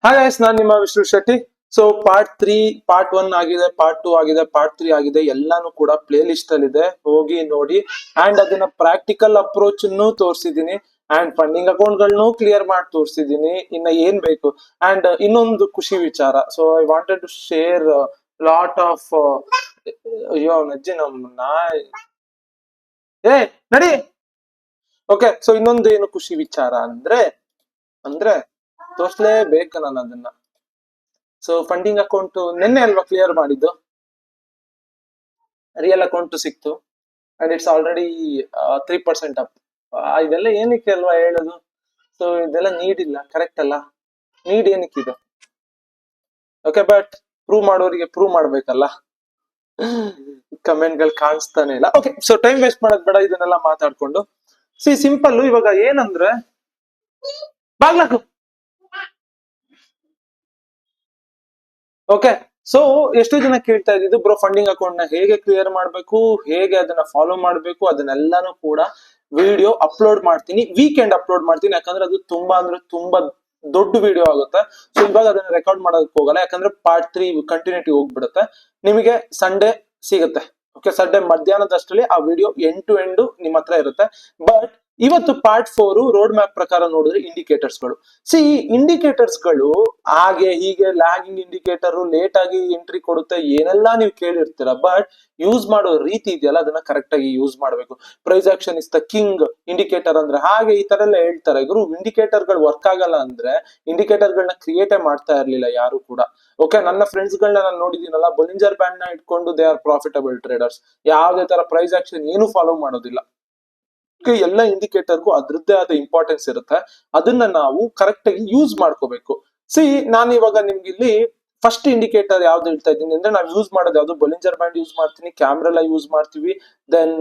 Hi guys, ನಾನು ನಿಮ್ಮ Vishnu Shetty. So part 1 ಆಗಿದೆ, ಪಾರ್ಟ್ 2 ಆಗಿದೆ, ಪಾರ್ಟ್ 3 ಆಗಿದೆ. ಎಲ್ಲಾನು ಕೂಡ ಪ್ಲೇ ಲಿಸ್ಟ್ ಅಲ್ಲಿ ಇದೆ, ಹೋಗಿ ನೋಡಿ. ಅಂಡ್ ಅದನ್ನ ಪ್ರಾಕ್ಟಿಕಲ್ ಅಪ್ರೋಚ್ ತೋರಿಸಿದೀನಿ. ಅಂಡ್ ಫಂಡಿಂಗ್ ಅಕೌಂಟ್ ಗಳನ್ನು ಕ್ಲಿಯರ್ ಮಾಡಿ ತೋರಿಸಿದೀನಿ. ಇನ್ನ ಏನ್ ಬೇಕು. ಅಂಡ್ ಇನ್ನೊಂದು ಖುಷಿ ವಿಚಾರ, so I wanted to share lot of ಅಯ್ಯೋ ನಜ್ಜಿ ನಮ್ಮನ್ನ ಏ ನಡಿ. ಓಕೆ, ಸೊ ಇನ್ನೊಂದು ಏನು ಖುಷಿ ವಿಚಾರ ಅಂದ್ರೆ ಅಂದ್ರೆ ತೋರ್ಸ್ಲೇಬೇಕು ನಾನು ಅದನ್ನ. ಸೊ ಫಂಡಿಂಗ್ ಅಕೌಂಟ್ ನಿನ್ನೆ ಅಲ್ವಾ ಕ್ಲಿಯರ್ ಮಾಡಿದ್ದು, ರಿಯಲ್ ಅಕೌಂಟ್ ಸಿಕ್ತು. And it's already 3% up. ಇದೆಲ್ಲ ಏನಕ್ಕೆ ಅಲ್ವಾ ಹೇಳೋದು. ಸೊ ಇದೆಲ್ಲ ನೀಡ್ ಇಲ್ಲ, ಕರೆಕ್ಟ್ ಅಲ್ಲ? ನೀಡ್ ಏನಕ್ಕಿದೆ? ಓಕೆ, ಬಟ್ ಪ್ರೂವ್ ಮಾಡೋರಿಗೆ ಪ್ರೂವ್ ಮಾಡ್ಬೇಕಲ್ಲ. ಕಮೆಂಟ್ ಗಳು ಕಾಣಿಸ್ತಾನೆ ಇಲ್ಲ. ಓಕೆ, ಸೊ ಟೈಮ್ ವೇಸ್ಟ್ ಮಾಡೋದ್ ಬೇಡ, ಇದನ್ನೆಲ್ಲ ಮಾತಾಡ್ಕೊಂಡು. ಸಿಂಪಲ್. ಇವಾಗ ಏನಂದ್ರೆ ಬಾಗ್ಲಾಕು. ಓಕೆ, ಸೊ ಎಷ್ಟು ಜನ ಕೇಳ್ತಾ ಇದ್ದಿದ್ದು, ಬ್ರೋ ಫಂಡಿಂಗ್ ಅಕೌಂಟ್ ನ ಹೇಗೆ ಕ್ಲಿಯರ್ ಮಾಡ್ಬೇಕು, ಹೇಗೆ ಅದನ್ನ ಫಾಲೋ ಮಾಡ್ಬೇಕು, ಅದನ್ನೆಲ್ಲಾನು ಕೂಡ ವಿಡಿಯೋ ಅಪ್ಲೋಡ್ ಮಾಡ್ತೀನಿ. ವೀಕೆಂಡ್ ಅಪ್ಲೋಡ್ ಮಾಡ್ತೀನಿ, ಯಾಕಂದ್ರೆ ಅದು ತುಂಬಾ ಅಂದ್ರೆ ತುಂಬಾ ದೊಡ್ಡ ವಿಡಿಯೋ ಆಗುತ್ತೆ. ಸೊ ಇವಾಗ ಅದನ್ನ ರೆಕಾರ್ಡ್ ಮಾಡೋದಕ್ಕೆ ಹೋಗಲ್ಲ, ಯಾಕಂದ್ರೆ ಪಾರ್ಟ್ 3 ಕಂಟಿನ್ಯೂಟಿ ಹೋಗ್ಬಿಡುತ್ತೆ. ನಿಮಗೆ ಸಂಡೇ ಸಿಗುತ್ತೆ. ಓಕೆ, ಸಂಡೇ ಮಧ್ಯಾಹ್ನದಷ್ಟರಲ್ಲಿ ಆ ವಿಡಿಯೋ ಎಂಡ್ ಟು ಎಂಡ್ ನಿಮ್ಮ ಹತ್ರ ಇರುತ್ತೆ. ಬಟ್ ಇವತ್ತು ಪಾರ್ಟ್ 4 ರೋಡ್ ಮ್ಯಾಪ್ ಪ್ರಕಾರ ನೋಡಿದ್ರೆ ಇಂಡಿಕೇಟರ್ಸ್ ಗಳು. ಇಂಡಿಕೇಟರ್ಸ್ ಗಳು ಹಾಗೆ ಹೀಗೆ ಲ್ಯಾಗಿಂಗ್ ಇಂಡಿಕೇಟರ್, ಲೇಟ್ ಆಗಿ ಎಂಟ್ರಿ ಕೊಡುತ್ತೆ, ಏನೆಲ್ಲಾ ನೀವು ಕೇಳಿರ್ತೀರ. ಬಟ್ ಯೂಸ್ ಮಾಡೋ ರೀತಿ ಇದೆಯಲ್ಲ, ಅದನ್ನ ಕರೆಕ್ಟ್ ಆಗಿ ಯೂಸ್ ಮಾಡಬೇಕು. Price action is the king indicator ಅಂದ್ರೆ ಹಾಗೆ ಈ ತರ ಎಲ್ಲ ಹೇಳ್ತಾರೆ. ಇವರು ಇಂಡಿಕೇಟರ್ ಗಳು ವರ್ಕ್ ಆಗಲ್ಲ ಅಂದ್ರೆ ಇಂಡಿಕೇಟರ್ ಗಳನ್ನ ಕ್ರಿಯೇಟೇ ಮಾಡ್ತಾ ಇರ್ಲಿಲ್ಲ ಯಾರು ಕೂಡ. ಓಕೆ, ನನ್ನ ಫ್ರೆಂಡ್ಸ್ ಗಳನ್ನ ನಾನು ನೋಡಿದೀನಲ್ಲ, ಬೊಲಿಂಜರ್ ಬ್ಯಾಂಡ್ ನ ಇಟ್ಕೊಂಡು ದೇ ಆರ್ ಪ್ರಾಫಿಟಬಲ್ ಟ್ರೇಡರ್ಸ್. ಯಾವುದೇ ತರ ಪ್ರೈಸ್ ಆಕ್ಷನ್ ಏನು ಫಾಲೋ ಮಾಡೋದಿಲ್ಲ. ಎಲ್ಲ ಇಂಡಿಕೇಟರ್ಗೂ ಅದ್ರದ್ದೇ ಆದ ಇಂಪಾರ್ಟೆನ್ಸ್ ಇರುತ್ತೆ. ಅದನ್ನ ನಾವು ಕರೆಕ್ಟ್ ಆಗಿ ಯೂಸ್ ಮಾಡ್ಕೋಬೇಕು. ನಾನು ಇವಾಗ ನಿಮ್ಗೆ ಇಲ್ಲಿ ಫಸ್ಟ್ ಇಂಡಿಕೇಟರ್ ಯಾವ್ದು ಹೇಳ್ತಾ ಇದ್ದೀನಿ ಅಂದ್ರೆ, ನಾವು ಯೂಸ್ ಮಾಡೋದು ಯಾವ್ದು, ಬೊಲಿಂಜರ್ ಬ್ಯಾಂಡ್ ಯೂಸ್ ಮಾಡ್ತೀನಿ, ಕ್ಯಾಮ್ರೆಲ್ಲ ಯೂಸ್ ಮಾಡ್ತೀವಿ, ದೆನ್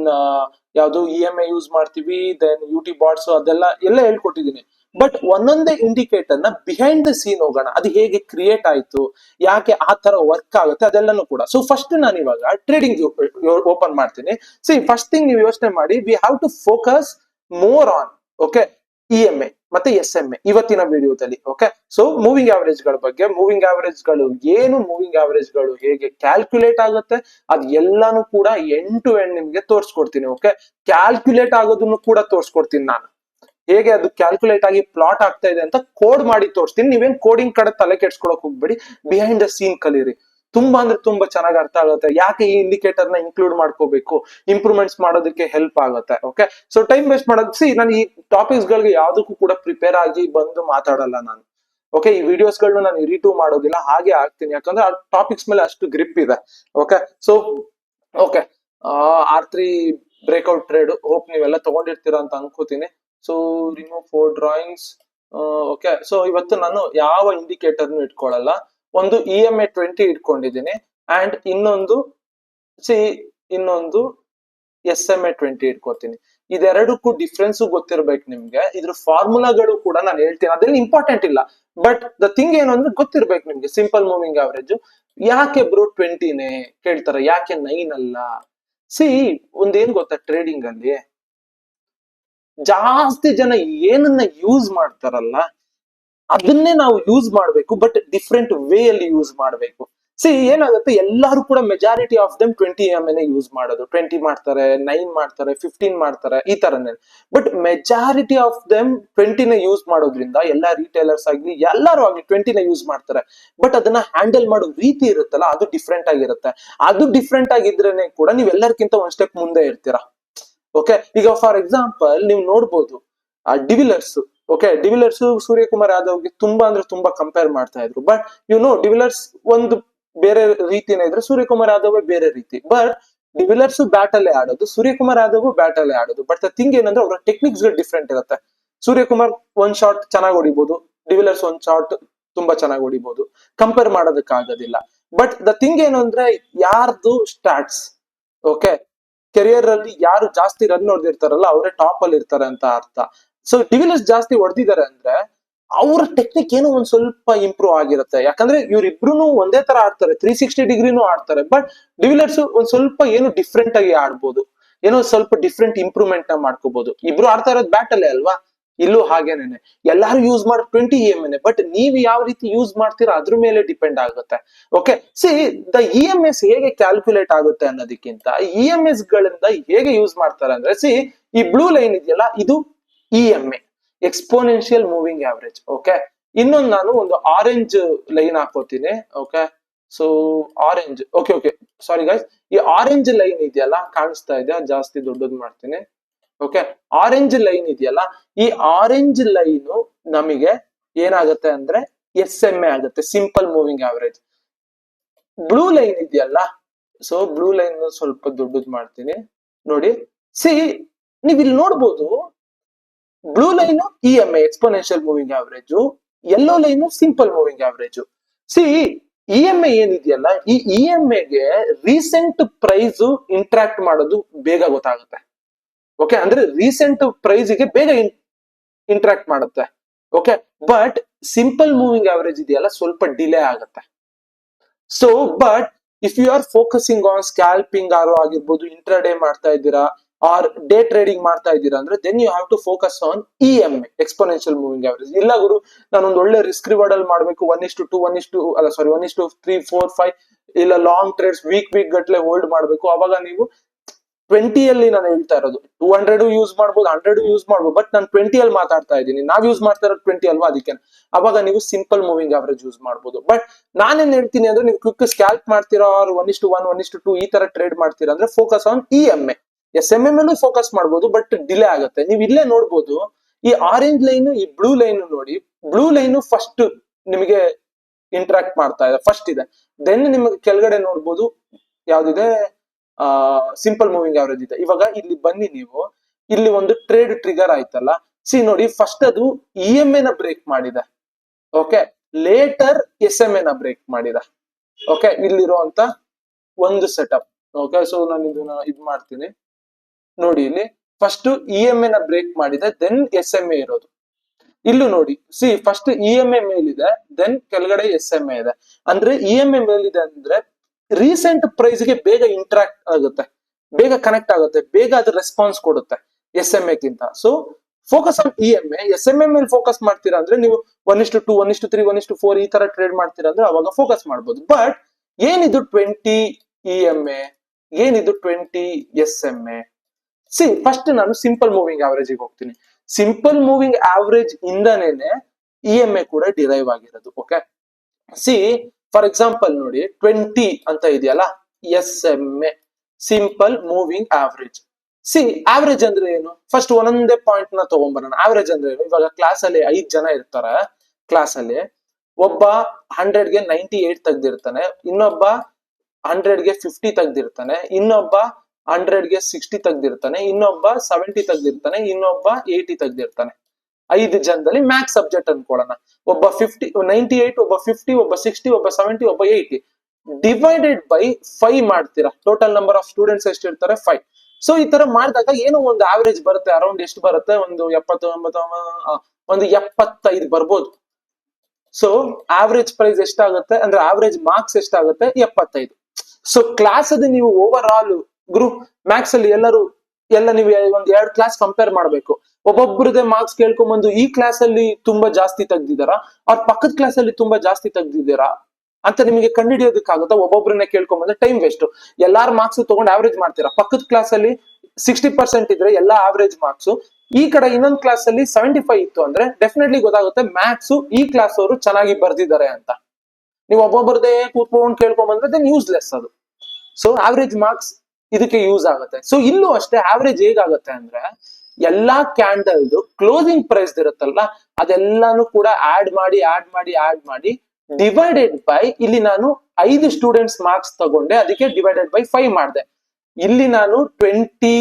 ಯಾವ್ದು EMA ಯೂಸ್ ಮಾಡ್ತೀವಿ, ದೆನ್ UT ಬಾಟ್ಸ್, ಅದೆಲ್ಲ ಹೇಳ್ಕೊಟ್ಟಿದ್ದೀನಿ. ಬಟ್ ಒಂದೊಂದೇ ಇಂಡಿಕೇಟರ್ ನ ಬಿಹೈಂಡ್ ದ ಸೀನ್ ಹೋಗೋಣ. ಅದು ಹೇಗೆ ಕ್ರಿಯೇಟ್ ಆಯ್ತು, ಯಾಕೆ ಆ ತರ ವರ್ಕ್ ಆಗುತ್ತೆ, ಅದೆಲ್ಲನೂ ಕೂಡ. ಸೊ ಫಸ್ಟ್ ನಾನು ಇವಾಗ ಟ್ರೇಡಿಂಗ್ ಓಪನ್ ಮಾಡ್ತೀನಿ. ಫಸ್ಟ್ ಥಿಂಗ್ ನೀವು ಯೋಚನೆ ಮಾಡಿ, we have to focus more on okay EMA ಮತ್ತೆ SMA ಇವತ್ತಿನ ವಿಡಿಯೋದಲ್ಲಿ. ಓಕೆ, ಸೊ ಮೂವಿಂಗ್ ಆವರೇಜ್ ಗಳ ಬಗ್ಗೆ, ಮೂವಿಂಗ್ ಆವರೇಜ್ ಗಳು ಏನು, ಮೂವಿಂಗ್ ಆವರೇಜ್ ಗಳು ಹೇಗೆ ಕ್ಯಾಲ್ಕುಲೇಟ್ ಆಗುತ್ತೆ, ಅದ್ ಎಲ್ಲಾನು ಕೂಡ ಎಂಡ್ ಟು ಎಂಡ್ ನಿಮ್ಗೆ ತೋರಿಸ್ಕೊಡ್ತೀನಿ. ಓಕೆ, ಕ್ಯಾಲ್ಕುಲೇಟ್ ಆಗೋದನ್ನು ಕೂಡ ತೋರಿಸ್ಕೊಡ್ತೀನಿ ನಾನು. ಹೇಗೆ ಅದು ಕ್ಯಾಲ್ಕುಲೇಟ್ ಆಗಿ ಪ್ಲಾಟ್ ಆಗ್ತಾ ಇದೆ ಅಂತ ಕೋಡ್ ಮಾಡಿ ತೋರಿಸ್ತೀನಿ. ನೀವೇನ್ ಕೋಡಿಂಗ್ ಕಡೆ ತಲೆ ಕೆಡ್ಸ್ಕೊಳಕ್ ಹೋಗ್ಬೇಡಿ, ಬಿಹೈಂಡ್ ದ ಸೀನ್ ಕಲೀರಿ. ತುಂಬಾ ಅಂದ್ರೆ ತುಂಬಾ ಚೆನ್ನಾಗಿ ಅರ್ಥ ಆಗುತ್ತೆ. ಯಾಕೆ ಈ ಇಂಡಿಕೇಟರ್ ನ ಇನ್ಕ್ಲೂಡ್ ಮಾಡ್ಕೋಬೇಕು, ಇಂಪ್ರೂವ್ಮೆಂಟ್ಸ್ ಮಾಡೋದಕ್ಕೆ ಹೆಲ್ಪ್ ಆಗುತ್ತೆ. ಓಕೆ, ಸೊ ಟೈಮ್ ವೇಸ್ಟ್ ಮಾಡೋದು. ನಾನು ಈ ಟಾಪಿಕ್ಸ್ ಗಳಿಗೆ ಯಾವ್ದಕ್ಕೂ ಕೂಡ ಪ್ರಿಪೇರ್ ಆಗಿ ಬಂದು ಮಾತಾಡಲ್ಲ ನಾನು. ಓಕೆ, ಈ ವಿಡಿಯೋಸ್ ಗಳನ್ನ ನಾನು ಎಡಿಟು ಮಾಡೋದಿಲ್ಲ, ಹಾಗೆ ಆಗ್ತೀನಿ. ಯಾಕಂದ್ರೆ ಆ ಟಾಪಿಕ್ಸ್ ಮೇಲೆ ಅಷ್ಟು ಗ್ರಿಪ್ ಇದೆ. Okay, so okay, R3 breakout trade hope ನೀವೆಲ್ಲ ತಗೊಂಡಿರ್ತೀರಾ ಅಂತ ಅನ್ಕೋತೀನಿ. So remove 4 drawings. Okay, so ಇವತ್ತು ನಾನು ಯಾವ ಇಂಡಿಕೇಟರ್ನು ಇಟ್ಕೊಳ್ಳಲ್ಲ. ಒಂದು EMA 20 ಇಟ್ಕೊಂಡಿದ್ದೀನಿ, ಅಂಡ್ ಇನ್ನೊಂದು SMA 20 ಇಟ್ಕೋತೀನಿ. ಇದೆರಡಕ್ಕೂ ಡಿಫ್ರೆನ್ಸ್ ಗೊತ್ತಿರ್ಬೇಕು ನಿಮ್ಗೆ. ಇದ್ರ ಫಾರ್ಮುಲಾಗಳು ಕೂಡ ನಾನು ಹೇಳ್ತೀನಿ, ಅದೇನು ಇಂಪಾರ್ಟೆಂಟ್ ಇಲ್ಲ. ಬಟ್ ದ ಥಿಂಗ್ ಏನು ಅಂದ್ರೆ ಗೊತ್ತಿರ್ಬೇಕು ನಿಮ್ಗೆ. ಸಿಂಪಲ್ ಮೂವಿಂಗ್ ಆವರೇಜ್ ಯಾಕೆ ಬ್ರೋ 20ನೇ ಕೇಳ್ತಾರೆ, ಯಾಕೆ 9 ಅಲ್ಲ? ಒಂದೇನ್ ಗೊತ್ತಾ, ಟ್ರೇಡಿಂಗ್ ಅಲ್ಲಿ ಜಾಸ್ತಿ ಜನ ಏನನ್ನ ಯೂಸ್ ಮಾಡ್ತಾರಲ್ಲ ಅದನ್ನೇ ನಾವು ಯೂಸ್ ಮಾಡ್ಬೇಕು, ಬಟ್ ಡಿಫ್ರೆಂಟ್ ವೇ ಅಲ್ಲಿ ಯೂಸ್ ಮಾಡ್ಬೇಕು. ಏನಾಗುತ್ತೆ, ಎಲ್ಲರೂ ಕೂಡ majority of them 20 EMA use ಮಾಡೋದು. 20 ಮಾಡ್ತಾರೆ, 9 ಮಾಡ್ತಾರೆ, 15 ಮಾಡ್ತಾರೆ, ಈ ತರನೇ. ಬಟ್ ಮೆಜಾರಿಟಿ ಆಫ್ ದಮ್ 20ನ ಯೂಸ್ ಮಾಡೋದ್ರಿಂದ ಎಲ್ಲಾ ರಿಟೇಲರ್ಸ್ ಆಗ್ಲಿ ಎಲ್ಲರೂ ಆಗ್ಲಿ 20ನ ಯೂಸ್ ಮಾಡ್ತಾರೆ. ಬಟ್ ಅದನ್ನ ಹ್ಯಾಂಡಲ್ ಮಾಡೋ ರೀತಿ ಇರುತ್ತಲ್ಲ, ಅದು ಡಿಫ್ರೆಂಟ್ ಆಗಿರುತ್ತೆ. ಅದು ಡಿಫ್ರೆಂಟ್ ಆಗಿದ್ರೇನೆ ಕೂಡ ನೀವ್ ಎಲ್ಲರಿಗಿಂತ ಒಂದ್ ಸ್ಟೆಪ್ ಮುಂದೆ ಇರ್ತೀರಾ. ಓಕೆ, ಈಗ ಫಾರ್ ಎಕ್ಸಾಂಪಲ್ ನೀವು ನೋಡ್ಬೋದು ಡಿವಿಲರ್ಸ್. ಓಕೆ, ಡಿವಿಲರ್ಸ್ ಸೂರ್ಯಕುಮಾರ್ ಯಾದವ್ಗೆ ತುಂಬಾ ಅಂದ್ರೆ ತುಂಬಾ ಕಂಪೇರ್ ಮಾಡ್ತಾ ಇದ್ರು. ಬಟ್ ಡಿವಿಲರ್ಸ್ ಒಂದು ಬೇರೆ ರೀತಿನೇ ಇದ್ರೆ, ಸೂರ್ಯಕುಮಾರ್ ಯಾದವ್ ಬೇರೆ ರೀತಿ. ಬಟ್ ಡಿವಿಲರ್ಸ್ ಬ್ಯಾಟ್ ಅಲ್ಲೇ ಆಡೋದು, ಸೂರ್ಯಕುಮಾರ್ ಯಾದವ್ ಬ್ಯಾಟ್ ಅಲ್ಲೇ ಆಡೋದು. ಬಟ್ ದ ಥಿಂಗ್ ಏನಂದ್ರೆ ಅವರ ಟೆಕ್ನಿಕ್ಸ್ ಗಳು ಡಿಫ್ರೆಂಟ್ ಇರುತ್ತೆ. ಸೂರ್ಯಕುಮಾರ್ ಒಂದ್ ಶಾಟ್ ಚೆನ್ನಾಗಿ ಹೊಡಿಬಹುದು, ಡಿವಿಲರ್ಸ್ ಒಂದ್ ಶಾಟ್ ತುಂಬಾ ಚೆನ್ನಾಗಿ ಹೊಡಿಬಹುದು. ಕಂಪೇರ್ ಮಾಡೋದಕ್ಕೆ ಆಗೋದಿಲ್ಲ. ಬಟ್ ದ ಥಿಂಗ್ ಏನು ಅಂದ್ರೆ, ಯಾರ್ದು ಸ್ಟಾಟ್ಸ್ ಓಕೆ ಕೆರಿಯರ್ ಅಲ್ಲಿ ಯಾರು ಜಾಸ್ತಿ ರನ್ ಹೊಡೆದಿರ್ತಾರಲ್ಲ ಅವರೇ ಟಾಪ್ ಅಲ್ಲಿ ಇರ್ತಾರೆ ಅಂತ ಅರ್ಥ. ಸೊ ಡಿವಿಲರ್ಸ್ ಜಾಸ್ತಿ ಹೊಡೆದಿದ್ದಾರೆ ಅಂದ್ರೆ ಅವ್ರ ಟೆಕ್ನಿಕ್ ಏನೋ ಒಂದ್ ಸ್ವಲ್ಪ ಇಂಪ್ರೂವ್ ಆಗಿರುತ್ತೆ. ಯಾಕಂದ್ರೆ ಇವ್ರಿಬ್ರು ಒಂದೇ ತರ ಆಡ್ತಾರೆ, 360 ಡಿಗ್ರಿನೂ ಆಡ್ತಾರೆ. ಬಟ್ ಡಿವಿಲರ್ಸ್ ಒಂದ್ ಸ್ವಲ್ಪ ಏನು ಡಿಫ್ರೆಂಟ್ ಆಗಿ ಆಡ್ಬೋದು, ಏನೋ ಸ್ವಲ್ಪ ಡಿಫ್ರೆಂಟ್ ಇಂಪ್ರೂವ್ಮೆಂಟ್ ನ ಮಾಡ್ಕೋಬಹುದು. ಇಬ್ರು ಆಡ್ತಾ ಇರೋದು ಬ್ಯಾಟ್ ಅಲ್ಲೇ ಅಲ್ವಾ. ಇಲ್ಲೂ ಹಾಗೇನೆ ಎಲ್ಲಾರು ಯೂಸ್ ಮಾಡಿ 20 EMA, ಬಟ್ ನೀವ್ ಯಾವ ರೀತಿ ಯೂಸ್ ಮಾಡ್ತೀರಾ ಅದ್ರ ಮೇಲೆ ಡಿಪೆಂಡ್ ಆಗುತ್ತೆ. ಓಕೆ, ಸಿ ದ EMS ಹೇಗೆ ಕ್ಯಾಲ್ಕುಲೇಟ್ ಆಗುತ್ತೆ ಅನ್ನೋದಕ್ಕಿಂತ EMS ಗಳಿಂದ ಹೇಗೆ ಯೂಸ್ ಮಾಡ್ತಾರೆ ಅಂದ್ರೆ, ಸಿ ಈ ಬ್ಲೂ ಲೈನ್ ಇದೆಯಲ್ಲ ಇದು EMA, exponential moving average. Okay, ಇನ್ನೊಂದು ನಾನು ಒಂದು ಆರೆಂಜ್ ಲೈನ್ ಹಾಕೋತೀನಿ. Okay, so orange, okay okay sorry guys, ಈ ಆರೆಂಜ್ ಲೈನ್ ಇದೆಯಲ್ಲ ಕಾಣಿಸ್ತಾ ಇದೆ, ಜಾಸ್ತಿ ದೊಡ್ಡದು ಮಾಡ್ತೀನಿ. ಓಕೆ, ಆರೆಂಜ್ ಲೈನ್ ಇದೆಯಲ್ಲ, ಈ ಆರೆಂಜ್ ಲೈನ್ ನಮಗೆ ಏನಾಗುತ್ತೆ ಅಂದ್ರೆ SMA ಆಗುತ್ತೆ, simple moving average. Blue line ಇದೆಯಲ್ಲ, ಸೊ ಬ್ಲೂ ಲೈನ್ ಸ್ವಲ್ಪ ದೊಡ್ಡದು ಮಾಡ್ತೀನಿ ನೋಡಿ. ಸಿ ನೀವ್ ಇಲ್ಲಿ ನೋಡ್ಬೋದು, blue line EMA exponential moving average, yellow line simple moving average. C EMA ಏನಿದೆಯಲ್ಲ, ಈ EMAಗೆ ರೀಸೆಂಟ್ ಪ್ರೈಸ್ ಇಂಟ್ರಾಕ್ಟ್ ಮಾಡೋದು ಬೇಗ ಗೊತ್ತಾಗುತ್ತೆ. ಓಕೆ, ಅಂದ್ರೆ ರೀಸೆಂಟ್ ಪ್ರೈಸ್ ಗೆ ಬೇಗ ಇಂಟ್ರಾಕ್ಟ್ ಮಾಡುತ್ತೆ. Okay, but simple moving average ಇದೆಯಲ್ಲ ಸ್ವಲ್ಪ ಡಿಲೇ ಆಗುತ್ತೆ. So but if you are focusing on scalping ಆಗಿರ್ಬೋದು, ಇಂಟ್ರಾಡೇ ಮಾಡ್ತಾ ಇದ್ದೀರಾ ಆರ್ ಡೇ ಟ್ರೇಡಿಂಗ್ ಮಾಡ್ತಾ ಇದ್ದೀರಾ ಅಂದ್ರೆ then you have to focus on EMA exponential moving average. ಇಲ್ಲ ಗುರು, ನಾನೊಂದು ಒಳ್ಳೆ ರಿಸ್ಕ್ ರಿವಾರ್ಡ್ ಅಲ್ಲಿ ಮಾಡ್ಬೇಕು, 1:2 1:3 4 5 ಇಲ್ಲ ಲಾಂಗ್ ಟ್ರೇಡ್ಸ್ ವೀಕ್ ಗಟ್ಲೆ ಹೋಲ್ಡ್ ಮಾಡ್ಬೇಕು, ಅವಾಗ ನೀವು 20 ನಾನು ಹೇಳ್ತಾ ಇರೋದು. 200 ಯೂಸ್ ಮಾಡ್ಬೋದು, 100 ಯೂಸ್ ಮಾಡ್ಬೋದು, ಬಟ್ ನಾನು 20 ಮಾತಾಡ್ತಾ ಇದ್ದೀನಿ. ನಾವ್ ಯೂಸ್ ಮಾಡ್ತಾ ಇರೋದು 20 ಅಲ್ವಾ, ಅದಕ್ಕೆ ಅವಾಗ ನೀವು ಸಿಂಪಲ್ ಮೂವಿಂಗ್ ಆವರೇಜ್ ಯೂಸ್ ಮಾಡ್ಬೋದು. ಬಟ್ ನಾನೇನ್ ಹೇಳ್ತೀನಿ ಅಂದ್ರೆ, ನೀವು ಕ್ವಿಕ್ ಸ್ಕ್ಯಾಲ್ಪ್ ಮಾಡ್ತೀರಾ, 1:1 1:2 ಈ ತರ ಟ್ರೇಡ್ ಮಾಡ್ತೀರಾ ಅಂದ್ರೆ ಫೋಕಸ್ ಆನ್ EMA. SMA ಮೇಲೂ ಫೋಕಸ್ ಮಾಡ್ಬೋದು, ಬಟ್ ಡಿಲೇ ಆಗುತ್ತೆ. ನೀವು ಇಲ್ಲೇ ನೋಡ್ಬೋದು, ಈ ಆರೆಂಜ್ ಲೈನ್ ಈ ಬ್ಲೂ ಲೈನ್ ನೋಡಿ, ಬ್ಲೂ ಲೈನ್ ಫಸ್ಟ್ ನಿಮಗೆ ಇಂಟ್ರಾಕ್ಟ್ ಮಾಡ್ತಾ ಇದೆ, ಫಸ್ಟ್ ಇದೆ. ದೆನ್ ನಿಮಗೆ ಕೆಳಗಡೆ ನೋಡ್ಬೋದು ಯಾವ್ದಿದೆ, ಸಿಂಪಲ್ ಮೂವಿಂಗ್ ಆವರೇಜ್ ಇದೆ. ಇವಾಗ ಇಲ್ಲಿ ಬನ್ನಿ, ನೀವು ಇಲ್ಲಿ ಒಂದು ಟ್ರೇಡ್ ಟ್ರಿಗರ್ ಆಯ್ತಲ್ಲ, ಸಿ ನೋಡಿ ಫಸ್ಟ್ ಅದು EMA ನ ಬ್ರೇಕ್ ಮಾಡಿದೆ. ಓಕೆ, ಲೇಟರ್ SMA ನ ಬ್ರೇಕ್ ಮಾಡಿದೆ. ಓಕೆ, ಇಲ್ಲಿರುವಂತ ಒಂದು ಸೆಟಪ್. ಓಕೆ, ಸೊ ನಾನು ಇದನ್ನ ಮಾಡ್ತೀನಿ ನೋಡಿ. ಇಲ್ಲಿ ಫಸ್ಟ್ EMA ನ ಬ್ರೇಕ್ ಮಾಡಿದೆ, ದೆನ್ SMA ಇರೋದು. ಇಲ್ಲೂ ನೋಡಿ, ಸಿ ಫಸ್ಟ್ EMA ಮೇಲಿದೆ, ದೆನ್ ಕೆಳಗಡೆ SMA ಇದೆ. ಅಂದ್ರೆ EMA ಮೇಲಿದೆ ಅಂದ್ರೆ ರೀಸೆಂಟ್ ಪ್ರೈಸ್ ಗೆ ಬೇಗ ಇಂಟ್ರಾಕ್ಟ್ ಆಗುತ್ತೆ, ಬೇಗ ಕನೆಕ್ಟ್ ಆಗುತ್ತೆ, ಬೇಗ ಅದು ರೆಸ್ಪಾನ್ಸ್ ಕೊಡುತ್ತೆ SMA ಗಿಂತ. So focus on EMA. SMA ಮೇಲೆ ಫೋಕಸ್ ಮಾಡ್ತೀರಾ ಅಂದ್ರೆ ನೀವು 1:2 1:3 1:4 ಈ ತರ ಟ್ರೇಡ್ ಮಾಡ್ತೀರಾ ಅಂದ್ರೆ ಅವಾಗ ಫೋಕಸ್ ಮಾಡ್ಬೋದು. ಬಟ್ ಏನಿದು 20 EMA, ಏನಿದು 20 SMA? ಸಿ ಫಸ್ಟ್ ನಾನು ಸಿಂಪಲ್ ಮೂವಿಂಗ್ ಆವರೇಜ್ ಹೋಗ್ತೀನಿ. ಸಿಂಪಲ್ ಮೂವಿಂಗ್ ಆವರೇಜ್ ಇಂದನೇನೆ EMA ಕೂಡ ಡಿರೈವ್ ಆಗಿರೋದು. ಓಕೆ, ಸಿ ಫಾರ್ ಎಕ್ಸಾಂಪಲ್ ನೋಡಿ, 20 ಅಂತ ಇದೆಯಲ್ಲ, SMA simple moving average. C average ಅಂದ್ರೆ ಏನು? ಫಸ್ಟ್ ಒಂದೊಂದೇ ಪಾಯಿಂಟ್ ನ ತಗೊಂಡ್ಬರೋಣ. ಆವರೇಜ್ ಅಂದ್ರೆ ಏನು? ಇವಾಗ ಕ್ಲಾಸ್ ಅಲ್ಲಿ 5 ಜನ ಇರ್ತಾರೆ. ಕ್ಲಾಸ್ ಅಲ್ಲಿ ಒಬ್ಬ 100ಗೆ 98 ತೆಗ್ದಿರ್ತಾನೆ, ಇನ್ನೊಬ್ಬ 100ಗೆ 50 ತೆಗ್ದಿರ್ತಾನೆ, ಇನ್ನೊಬ್ಬ 100ಗೆ 60 ತೆಗ್ದಿರ್ತಾನೆ, ಇನ್ನೊಬ್ಬ 70 ತೆಗ್ದಿರ್ತಾನೆ, ಇನ್ನೊಬ್ಬ 80 ತೆಗ್ದಿರ್ತಾನೆ. 5 ಜನದಲ್ಲಿ ಮ್ಯಾಥ್ಸ್ ಸಬ್ಜೆಕ್ಟ್ ಅನ್ಕೊಳ್ಳೋಣ. ಒಬ್ಬ 98, ಒಬ್ಬ 50, ಒಬ್ಬ 60, ಒಬ್ಬ 70, ಒಬ್ಬ 80 ಡಿವೈಡೆಡ್ ಬೈ 5 ಮಾಡ್ತೀರಾ. ಟೋಟಲ್ ನಂಬರ್ ಆಫ್ ಸ್ಟೂಡೆಂಟ್ಸ್ ಎಷ್ಟು ಇರ್ತಾರೆ? 5. ಸೊ ಈ ತರ ಮಾಡಿದಾಗ ಏನೋ ಒಂದು ಆವರೇಜ್ ಬರುತ್ತೆ. ಅರೌಂಡ್ ಎಷ್ಟು ಬರುತ್ತೆ? ಒಂದು 75 ಬರ್ಬೋದು. ಸೊ ಆವರೇಜ್ ಪ್ರೈಸ್ ಎಷ್ಟಾಗುತ್ತೆ ಅಂದ್ರೆ, ಆವರೇಜ್ ಮಾರ್ಕ್ಸ್ ಎಷ್ಟಾಗುತ್ತೆ? 75. ಸೊ ಕ್ಲಾಸ್ ಅದು ನೀವು ಓವರ್ ಆಲ್ ಗ್ರೂಪ್ ಮ್ಯಾಥ್ಸ್ ಅಲ್ಲಿ ಎಲ್ಲ ನೀವು ಒಂದ್ 2 ಕ್ಲಾಸ್ ಕಂಪೇರ್ ಮಾಡ್ಬೇಕು. ಒಬ್ಬೊಬ್ಬರದೇ ಮಾರ್ಕ್ಸ್ ಕೇಳ್ಕೊಂಡ್ಬಂದು ಈ ಕ್ಲಾಸ್ ಅಲ್ಲಿ ತುಂಬಾ ಜಾಸ್ತಿ ತೆಗ್ದಿದಾರಾ, ಅವ್ರ ಪಕ್ಕದ ಕ್ಲಾಸ್ ಅಲ್ಲಿ ತುಂಬಾ ಜಾಸ್ತಿ ತೆಗ್ದಿದ್ದೀರಾ ಅಂತ ನಿಮಗೆ ಕಂಡುಹಿಡಿಯೋದಕ್ಕಾಗುತ್ತಾ? ಒಬ್ಬೊಬ್ಬರನ್ನೇ ಕೇಳ್ಕೊಂಡ್ಬಂದ್ರೆ ಟೈಮ್ ವೇಸ್ಟ್. ಎಲ್ಲಾರ ಮಾರ್ಕ್ಸ್ ತಗೊಂಡು ಆವರೇಜ್ ಮಾಡ್ತೀರಾ. ಪಕ್ಕದ ಕ್ಲಾಸ್ ಅಲ್ಲಿ 60% ಇದ್ರೆ ಎಲ್ಲಾ ಆವರೇಜ್ ಮಾರ್ಕ್ಸ್, ಈ ಕಡೆ ಇನ್ನೊಂದು ಕ್ಲಾಸ್ ಅಲ್ಲಿ 75 ಇತ್ತು ಅಂದ್ರೆ ಡೆಫಿನೆಟ್ಲಿ ಗೊತ್ತಾಗುತ್ತೆ ಮ್ಯಾಥ್ಸ್ ಈ ಕ್ಲಾಸ್ ಅವರು ಚೆನ್ನಾಗಿ ಬರ್ದಿದ್ದಾರೆ ಅಂತ. ನೀವು ಒಬ್ಬೊಬ್ಬರದೇ ಕೂತ್ಕೊಂಡು ಕೇಳ್ಕೊಂಡ್ಬಂದ್ರೆ ದೆನ್ ಯೂಸ್ಲೆಸ್ ಅದು. ಸೊ ಆವರೇಜ್ ಮಾರ್ಕ್ಸ್ ಇದಕ್ಕೆ ಯೂಸ್ ಆಗುತ್ತೆ. ಸೊ ಇಲ್ಲೂ ಅಷ್ಟೇ ಆವರೇಜ್ ಹೇಗಾಗುತ್ತೆ ಅಂದ್ರೆ, ಎಲ್ಲಾ ಕ್ಯಾಂಡಲ್ದು ಕ್ಲೋಸಿಂಗ್ ಪ್ರೈಸ್ ಇರುತ್ತಲ್ಲ, ಅದೆಲ್ಲಾನು ಕೂಡ ಆಡ್ ಮಾಡಿ ಡಿವೈಡೆಡ್ ಬೈ, ಇಲ್ಲಿ ನಾನು 5 ಸ್ಟೂಡೆಂಟ್ಸ್ ಮಾರ್ಕ್ಸ್ ತಗೊಂಡೆ, ಅದಕ್ಕೆ ಡಿವೈಡೆಡ್ ಬೈ 5 ಮಾಡಿದೆ. ಇಲ್ಲಿ ನಾನು 20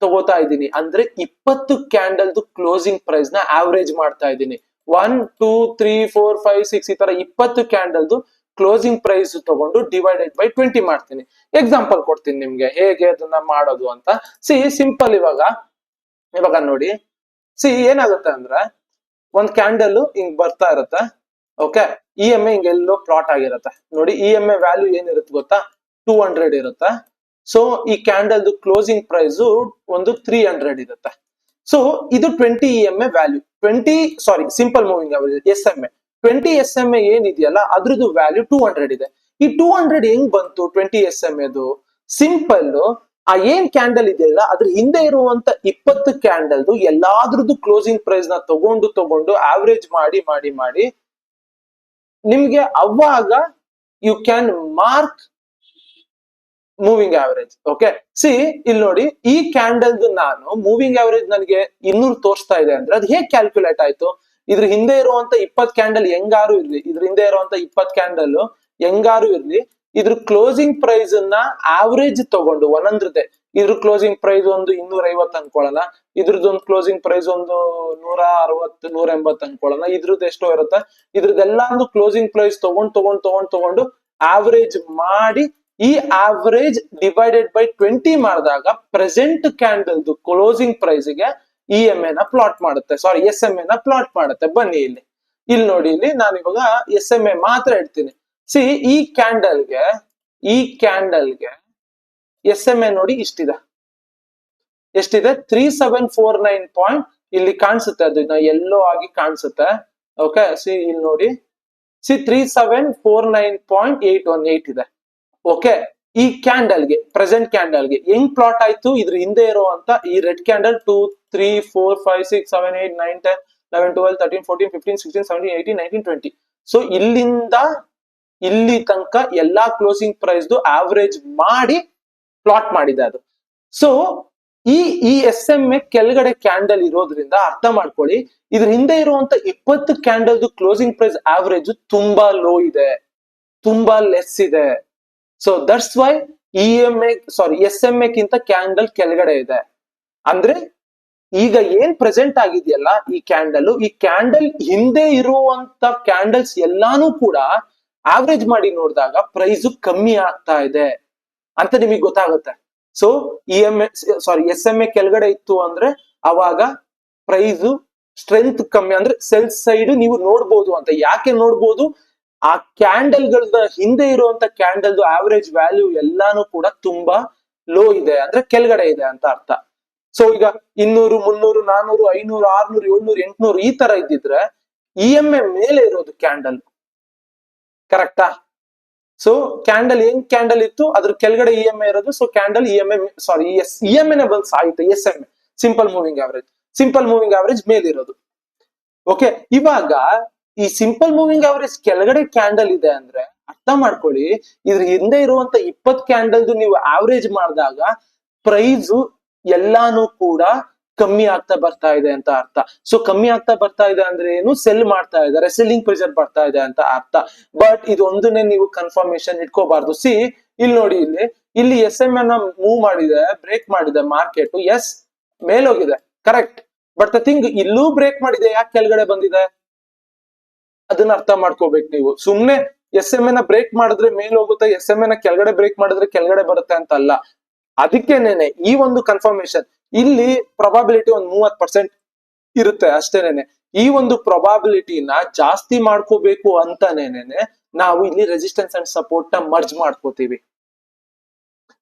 ತಗೋತಾ ಇದ್ದೀನಿ ಅಂದ್ರೆ 20 ಕ್ಯಾಂಡಲ್ದು ಕ್ಲೋಸಿಂಗ್ ಪ್ರೈಸ್ ನ ಆವರೇಜ್ ಮಾಡ್ತಾ ಇದ್ದೀನಿ. 1 2 3 4 5 6 ಈ ತರ 20 ಕ್ಯಾಂಡಲ್ದು ಕ್ಲೋಸಿಂಗ್ ಪ್ರೈಸ್ ತಗೊಂಡು ಡಿವೈಡೆಡ್ ಬೈ 20 ಮಾಡ್ತೀನಿ. ಎಕ್ಸಾಂಪಲ್ ಕೊಡ್ತೀನಿ ನಿಮ್ಗೆ ಹೇಗೆ ಅದನ್ನ ಮಾಡೋದು ಅಂತ. ಸಿ ಸಿಂಪಲ್, ಇವಾಗ ನೋಡಿ, ಸಿ ಏನಾಗುತ್ತೆ ಅಂದ್ರೆ, ಒಂದ್ ಕ್ಯಾಂಡಲ್ ಹಿಂಗ್ ಬರ್ತಾ ಇರತ್ತೆ. ಓಕೆ, EMA ಹಿಂಗೆಲ್ಲೋ ಪ್ಲಾಟ್ ಆಗಿರತ್ತೆ ನೋಡಿ. EMA ವ್ಯಾಲ್ಯೂ ಏನಿರುತ್ತೆ ಗೊತ್ತಾ? 200 ಇರುತ್ತೆ. ಸೊ ಈ ಕ್ಯಾಂಡಲ್ದು ಕ್ಲೋಸಿಂಗ್ ಪ್ರೈಸ್ ಒಂದು 300 ಇರುತ್ತೆ. ಸೊ ಇದು 20 EMA value, 20 simple moving average SMA. 20 SMA ಏನಿದೆಯಲ್ಲ ಅದ್ರದ್ದು ವ್ಯಾಲ್ಯೂ 200 ಇದೆ. ಈ 200 ಹೆಂಗ್ ಬಂತು 20 SMAದು? ಸಿಂಪಲ್, ಆ ಏನ್ ಕ್ಯಾಂಡಲ್ ಇದೆಯಲ್ಲ ಅದ್ರ ಹಿಂದೆ ಇರುವಂತ 20 ಕ್ಯಾಂಡಲ್ದು ಎಲ್ಲಾದ್ರದ್ದು ಕ್ಲೋಸಿಂಗ್ ಪ್ರೈಸ್ ನ ತಗೊಂಡು ಆವರೇಜ್ ಮಾಡಿ ನಿಮ್ಗೆ ಅವಾಗ you can mark moving average. Okay, see ಇಲ್ಲಿ ನೋಡಿ, ಈ ಕ್ಯಾಂಡಲ್ದು ನಾನು ಮೂವಿಂಗ್ ಆವರೇಜ್ ನನಗೆ 200 ತೋರಿಸ್ತಾ ಇದೆ ಅಂದ್ರೆ ಅದು ಹೇಗೆ ಕ್ಯಾಲ್ಕುಲೇಟ್ ಆಯ್ತು? ಇದ್ರ ಹಿಂದೆ ಇರುವಂತ 20 ಕ್ಯಾಂಡಲ್ ಹೆಂಗಾರು ಇರ್ಲಿ, ಇದ್ರ ಹಿಂದೆ ಇರುವಂತ 20 ಕ್ಯಾಂಡಲ್ ಹೆಂಗಾರು ಇರ್ಲಿ, ಇದ್ರ ಕ್ಲೋಸಿಂಗ್ ಪ್ರೈಸ್ ನ ಆವರೇಜ್ ತಗೊಂಡು ಒಂದೊಂದ್ರದ್ದೇ, ಇದ್ರ ಕ್ಲೋಸಿಂಗ್ ಪ್ರೈಸ್ ಒಂದು 250 ಅನ್ಕೊಳ್ಳೋಣ, ಇದ್ರದ್ದೊಂದು ಕ್ಲೋಸಿಂಗ್ ಪ್ರೈಸ್ ಒಂದು 160 180 ಅನ್ಕೊಳ್ಳೋಣ, ಇದ್ರದ್ದು ಎಷ್ಟೋ ಇರುತ್ತೆ, ಇದ್ರದ್ದೆಲ್ಲಾನು ಕ್ಲೋಸಿಂಗ್ ಪ್ರೈಸ್ ತಗೊಂಡು ಆವರೇಜ್ ಮಾಡಿ, ಈ ಆವರೇಜ್ ಡಿವೈಡೆಡ್ ಬೈ 20 ಮಾಡಿದಾಗ ಪ್ರೆಸೆಂಟ್ ಕ್ಯಾಂಡಲ್ದು ಕ್ಲೋಸಿಂಗ್ ಪ್ರೈಸ್ ಗೆ EMA ನ ಪ್ಲಾಟ್ ಮಾಡುತ್ತೆ, SMA ನ ಪ್ಲಾಟ್ ಮಾಡುತ್ತೆ. ಬನ್ನಿ ಇಲ್ಲಿ ನೋಡಿ, ಇಲ್ಲಿ ನಾನು ಇವಾಗ SMA ಮಾತ್ರ ಇಡ್ತೀನಿ. ಸಿ ಈ ಕ್ಯಾಂಡಲ್ಗೆ SMA ನೋಡಿ ಎಷ್ಟಿದೆ 3749 ಪಾಯಿಂಟ್ ಇಲ್ಲಿ ಕಾಣಿಸುತ್ತೆ, ಅದು ಎಲ್ಲೋ ಆಗಿ ಕಾಣಿಸುತ್ತೆ. ಓಕೆ, ಸಿ ಇಲ್ಲಿ ನೋಡಿ, 3749.818 ಇದೆ. ಓಕೆ, ಈ ಕ್ಯಾಂಡಲ್ಗೆ ಪ್ರೆಸೆಂಟ್ ಕ್ಯಾಂಡಲ್ಗೆ ಹೆಂಗ್ ಪ್ಲಾಟ್ ಆಯ್ತು? ಇದ್ರ ಹಿಂದೆ ಇರುವಂತ ಈ ರೆಡ್ ಕ್ಯಾಂಡಲ್ 2 3 4 5 6 7 8 9 10 11 12 13 14 15 16 17 18 19 20. ಸೊ ಇಲ್ಲಿಂದ ಇಲ್ಲಿ ತನಕ ಎಲ್ಲಾ ಕ್ಲೋಸಿಂಗ್ ಪ್ರೈಸ್ ಆವರೇಜ್ ಮಾಡಿ ಪ್ಲಾಟ್ ಮಾಡಿದೆ ಅದು. ಸೊ ಈ SMA ಕೆಳಗಡೆ ಕ್ಯಾಂಡಲ್ ಇರೋದ್ರಿಂದ ಅರ್ಥ ಮಾಡ್ಕೊಳ್ಳಿ, ಇದ್ರ ಹಿಂದೆ ಇರುವಂತ 20 ಕ್ಯಾಂಡಲ್ದು ಕ್ಲೋಸಿಂಗ್ ಪ್ರೈಸ್ ಆವರೇಜ್ ತುಂಬಾ ಲೋ ಇದೆ, ತುಂಬಾ ಲೆಸ್ ಇದೆ. ಸೊ ದಟ್ಸ್ ವೈ SMA ಗಿಂತ ಕ್ಯಾಂಡಲ್ ಕೆಳಗಡೆ ಇದೆ. ಅಂದ್ರೆ ಈಗ ಏನ್ ಪ್ರೆಸೆಂಟ್ ಆಗಿದೆಯಲ್ಲ ಈ ಕ್ಯಾಂಡಲ್ ಹಿಂದೆ ಇರುವಂತ ಕ್ಯಾಂಡಲ್ಸ್ ಎಲ್ಲಾನು ಕೂಡ ಆವರೇಜ್ ಮಾಡಿ ನೋಡಿದಾಗ ಪ್ರೈಸ್ ಕಮ್ಮಿ ಆಗ್ತಾ ಇದೆ ಅಂತ ನಿಮಗೆ ಗೊತ್ತಾಗುತ್ತೆ. ಸೊ SMA ಕೆಳಗಡೆ ಇತ್ತು ಅಂದ್ರೆ ಅವಾಗ ಪ್ರೈಸ್ ಸ್ಟ್ರೆಂತ್ ಕಮ್ಮಿ, ಅಂದ್ರೆ ಸೆಲ್ ಸೈಡ್ ನೀವು ನೋಡ್ಬೋದು ಅಂತ. ಯಾಕೆ ನೋಡ್ಬೋದು? ಆ ಕ್ಯಾಂಡಲ್ಗಳದ ಹಿಂದೆ ಇರುವಂತ ಕ್ಯಾಂಡಲ್ದು ಆವರೇಜ್ ವ್ಯಾಲ್ಯೂ ಎಲ್ಲಾನು ಕೂಡ ತುಂಬಾ ಲೋ ಇದೆ, ಅಂದ್ರೆ ಕೆಳಗಡೆ ಇದೆ ಅಂತ ಅರ್ಥ. ಸೊ ಈಗ 200 300 400 500 600 700 800 ಈ ತರ ಇದ್ದಿದ್ರೆ EMA ಮೇಲೆ ಇರೋದು ಕ್ಯಾಂಡಲ್, ಕರೆಕ್ಟಾ? ಸೊ ಕ್ಯಾಂಡಲ್ ಏನ್ ಕ್ಯಾಂಡಲ್ ಇತ್ತು ಅದ್ರ ಕೆಳಗಡೆ EMA ಇರೋದು. ಸೊ ಕ್ಯಾಂಡಲ್ EMA ನೇ ಬಂದು ಸಾಯುತ್ತೆ. SMA ಸಿಂಪಲ್ ಮೂವಿಂಗ್ ಆವರೇಜ್ ಮೇಲಿರೋದು. ಓಕೆ, ಇವಾಗ ಈ ಸಿಂಪಲ್ ಮೂವಿಂಗ್ ಆವರೇಜ್ ಕೆಳಗಡೆ ಕ್ಯಾಂಡಲ್ ಇದೆ ಅಂದ್ರೆ ಅರ್ಥ ಮಾಡ್ಕೊಳ್ಳಿ, ಇದ್ರ ಹಿಂದೆ ಇರುವಂತ 20 ಕ್ಯಾಂಡಲ್ದು ನೀವು ಆವರೇಜ್ ಮಾಡಿದಾಗ ಪ್ರೈಸ್ ಎಲ್ಲಾನು ಕೂಡ ಕಮ್ಮಿ ಆಗ್ತಾ ಬರ್ತಾ ಇದೆ ಅಂತ ಅರ್ಥ. ಸೊ ಕಮ್ಮಿ ಆಗ್ತಾ ಬರ್ತಾ ಇದೆ ಅಂದ್ರೆ ಏನು? ಸೆಲ್ ಮಾಡ್ತಾ ಇದಾರೆ, ಸೆಲ್ಲಿಂಗ್ ಪ್ರೆಷರ್ ಬರ್ತಾ ಇದೆ ಅಂತ ಅರ್ಥ. ಬಟ್ ಇದು ಒಂದನ್ನೇ ನೀವು ಕನ್ಫರ್ಮೇಶನ್ ಇಟ್ಕೋಬಾರ್ದು. ಸಿ ಇಲ್ಲಿ ನೋಡಿ, ಇಲ್ಲಿ SMA ನ ಮೂವ್ ಮಾಡಿದೆ, ಬ್ರೇಕ್ ಮಾಡಿದೆ ಮಾರ್ಕೆಟ್, ಎಸ್ ಮೇಲೋಗಿದೆ, ಕರೆಕ್ಟ್. ಬಟ್ ದ ಥಿಂಗ್ ಇಲ್ಲೂ ಬ್ರೇಕ್ ಮಾಡಿದೆ, ಯಾಕೆ ಕೆಳಗಡೆ ಬಂದಿದೆ ಅದನ್ನ ಅರ್ಥ ಮಾಡ್ಕೋಬೇಕು ನೀವು. ಸುಮ್ನೆ SMA ನ ಬ್ರೇಕ್ ಮಾಡಿದ್ರೆ ಮೇಲ್ ಹೋಗುತ್ತೆ, SMA ನ ಕೆಳಗಡೆ ಬ್ರೇಕ್ ಮಾಡಿದ್ರೆ ಕೆಳಗಡೆ ಬರುತ್ತೆ ಅಂತ ಅಲ್ಲ. ಅದಕ್ಕೇನೇನೆ ಈ ಒಂದು ಕನ್ಫರ್ಮೇಶನ್. ಇಲ್ಲಿ ಪ್ರೊಬಾಬಿಲಿಟಿ ಒಂದು 30% ಇರುತ್ತೆ ಅಷ್ಟೇನೆ. ಈ ಒಂದು ಪ್ರೊಬಾಬಿಲಿಟಿನ ಜಾಸ್ತಿ ಮಾಡ್ಕೋಬೇಕು ಅಂತಾನೇನೆ ನಾವು ಇಲ್ಲಿ ರೆಸಿಸ್ಟೆನ್ಸ್ ಅಂಡ್ ಸಪೋರ್ಟ್ ನ ಮರ್ಜ್ ಮಾಡ್ಕೋತೀವಿ.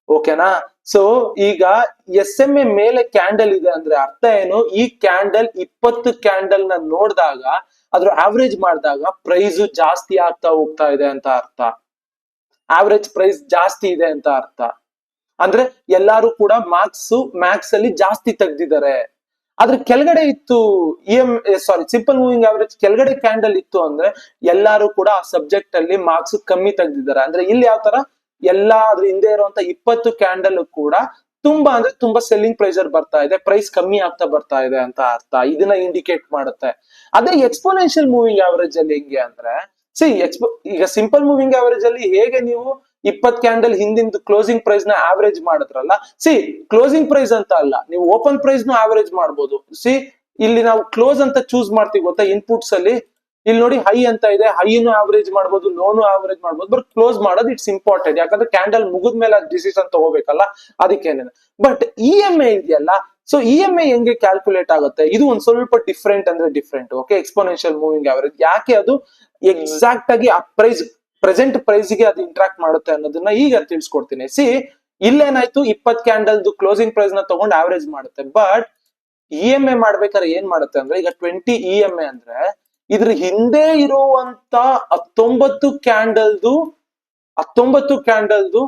ಓಕೆನಾ? ಸೊ ಈಗ SMA ಮೇಲೆ ಕ್ಯಾಂಡಲ್ ಇದೆ ಅಂದ್ರೆ ಅರ್ಥ ಏನು? ಈ ಕ್ಯಾಂಡಲ್ 20 ಕ್ಯಾಂಡಲ್ ನ ನೋಡಿದಾಗ ಅದ್ರ ಆವರೇಜ್ ಮಾಡಿದಾಗ ಪ್ರೈಸ್ ಜಾಸ್ತಿ ಆಗ್ತಾ ಹೋಗ್ತಾ ಇದೆ ಅಂತ ಅರ್ಥ. ಆವರೇಜ್ ಪ್ರೈಸ್ ಜಾಸ್ತಿ ಇದೆ ಅಂತ ಅರ್ಥ. ಅಂದ್ರೆ ಎಲ್ಲಾರು ಕೂಡ ಮ್ಯಾಕ್ಸ್ ಅಲ್ಲಿ ಜಾಸ್ತಿ ತೆಗ್ದಿದ್ದಾರೆ. ಅದ್ರ ಕೆಳಗಡೆ ಇತ್ತು ಸಿಂಪಲ್ ಮೂವಿಂಗ್ ಆವರೇಜ್ ಕೆಳಗಡೆ ಕ್ಯಾಂಡಲ್ ಇತ್ತು ಅಂದ್ರೆ ಎಲ್ಲಾರು ಕೂಡ ಆ ಸಬ್ಜೆಕ್ಟ್ ಅಲ್ಲಿ ಮಾರ್ಕ್ಸ್ ಕಮ್ಮಿ ತೆಗ್ದಿದ್ದಾರೆ. ಅಂದ್ರೆ ಇಲ್ಲಿ ಯಾವ ತರ ಎಲ್ಲಾ ಅದ್ರ ಹಿಂದೆ ಇರುವಂತ 20 ಕ್ಯಾಂಡಲ್ ಕೂಡ ತುಂಬಾ ಸೆಲ್ಲಿಂಗ್ ಪ್ರೆಷರ್ ಬರ್ತಾ ಇದೆ, ಪ್ರೈಸ್ ಕಮ್ಮಿ ಆಗ್ತಾ ಬರ್ತಾ ಇದೆ ಅಂತ ಅರ್ಥ. ಇದನ್ನ ಇಂಡಿಕೇಟ್ ಮಾಡುತ್ತೆ. ಅದೇ ಎಕ್ಸ್ಪೋನೆನ್ಷಿಯಲ್ ಮೂವಿಂಗ್ ಆವರೇಜ್ ಅಲ್ಲಿ ಹೆಂಗೆ ಅಂದ್ರೆ ಈಗ ಸಿಂಪಲ್ ಮೂವಿಂಗ್ ಆವರೇಜ್ ಅಲ್ಲಿ ಹೇಗೆ ನೀವು 20 ಕ್ಯಾಂಡಲ್ ಹಿಂದಿಂದು ಕ್ಲೋಸಿಂಗ್ ಪ್ರೈಸ್ ನ ಆವರೇಜ್ ಮಾಡಿದ್ರಲ್ಲ, ಕ್ಲೋಸಿಂಗ್ ಪ್ರೈಸ್ ಅಂತ ಅಲ್ಲ, ನೀವು ಓಪನ್ ಪ್ರೈಸ್ ನು ಆವರೇಜ್ ಮಾಡಬಹುದು. ಇಲ್ಲಿ ನಾವು ಕ್ಲೋಸ್ ಅಂತ ಚೂಸ್ ಮಾಡ್ತೀವಿ ಗೊತ್ತಾ ಇನ್ಪುಟ್ಸ್ ಅಲ್ಲಿ. ಇಲ್ಲಿ ನೋಡಿ ಹೈ ಅಂತ ಇದೆ, ಹೈನು ಆವರೇಜ್ ಮಾಡ್ಬೋದು, ಲೋನು ಆವರೇಜ್ ಮಾಡ್ಬೋದು, ಬಟ್ ಕ್ಲೋಸ್ ಮಾಡೋದು ಇಟ್ಸ್ ಇಂಪಾರ್ಟೆಂಟ್. ಯಾಕಂದ್ರೆ ಕ್ಯಾಂಡಲ್ ಮುಗಿದ್ಮೇಲೆ ಅದು ಡಿಸಿಷನ್ ತಗೋಬೇಕಲ್ಲ, ಅದಕ್ಕೇನೆ. ಬಟ್ EMA ಇದೆಯಲ್ಲ, ಸೊ EMA ಹೆಂಗೆ ಕ್ಯಾಲ್ಕುಲೇಟ್ ಆಗುತ್ತೆ? ಇದು ಒಂದ್ ಸ್ವಲ್ಪ ಡಿಫ್ರೆಂಟ್ ಅಂದ್ರೆ different. Okay, exponential moving average ಯಾಕೆ ಅದು ಎಕ್ಸಾಕ್ಟ್ ಆಗಿ ಆ ಪ್ರೆಸೆಂಟ್ ಪ್ರೈಸ್ ಗೆ ಅದು ಇಂಟ್ರಾಕ್ಟ್ ಮಾಡುತ್ತೆ ಅನ್ನೋದನ್ನ ಈಗ ತಿಳಿಸ್ಕೊಡ್ತೀನಿ. ಇಲ್ಲೇನಾಯ್ತು, 20 ಕ್ಯಾಂಡಲ್ದು ಕ್ಲೋಸಿಂಗ್ ಪ್ರೈಸ್ ನ ತಗೊಂಡು ಆವರೇಜ್ ಮಾಡುತ್ತೆ. ಬಟ್ EMI ಮಾಡ್ಬೇಕಾದ್ರೆ ಏನ್ ಮಾಡುತ್ತೆ ಅಂದ್ರೆ, ಈಗ 20 EMI ಅಂದ್ರೆ ಇದ್ರ ಹಿಂದೆ ಇರುವಂತ 19 ಕ್ಯಾಂಡಲ್ದು 20 ಕ್ಯಾಂಡಲ್ದು.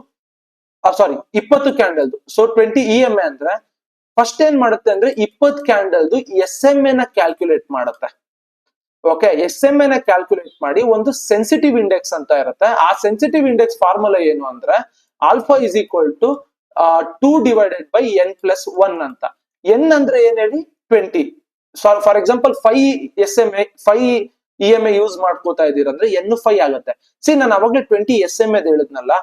ಸೊ 20 EMI ಅಂದ್ರೆ ಫಸ್ಟ್ ಏನ್ ಮಾಡುತ್ತೆ ಅಂದ್ರೆ 20 ಕ್ಯಾಂಡಲ್ದು SMA ನ ಕ್ಯಾಲ್ಕುಲೇಟ್ ಮಾಡುತ್ತೆ. ಓಕೆ, SMA ನ ಕ್ಯಾಲ್ಕುಲೇಟ್ ಮಾಡಿ ಒಂದು ಸೆನ್ಸಿಟಿವ್ ಇಂಡೆಕ್ಸ್ ಅಂತ ಇರುತ್ತೆ. ಆ ಸೆನ್ಸಿಟಿವ್ ಇಂಡೆಕ್ಸ್ ಫಾರ್ಮುಲಾ ಏನು ಅಂದ್ರೆ alpha is equal to 2 divided by n+1 ಅಂತ. n ಅಂದ್ರೆ ಏನ್ ಹೇಳಿ 20. ಫಾರ್ ಎಕ್ಸಾಂಪಲ್ 5 EMI ಯೂಸ್ ಮಾಡ್ಕೋತಾ ಇದೀರಂದ್ರೆ n 5 ಆಗುತ್ತೆ. ನಾನು ಅವಾಗ್ಲೇ 20 SMA ಹೇಳಿದ್ನಲ್ಲ,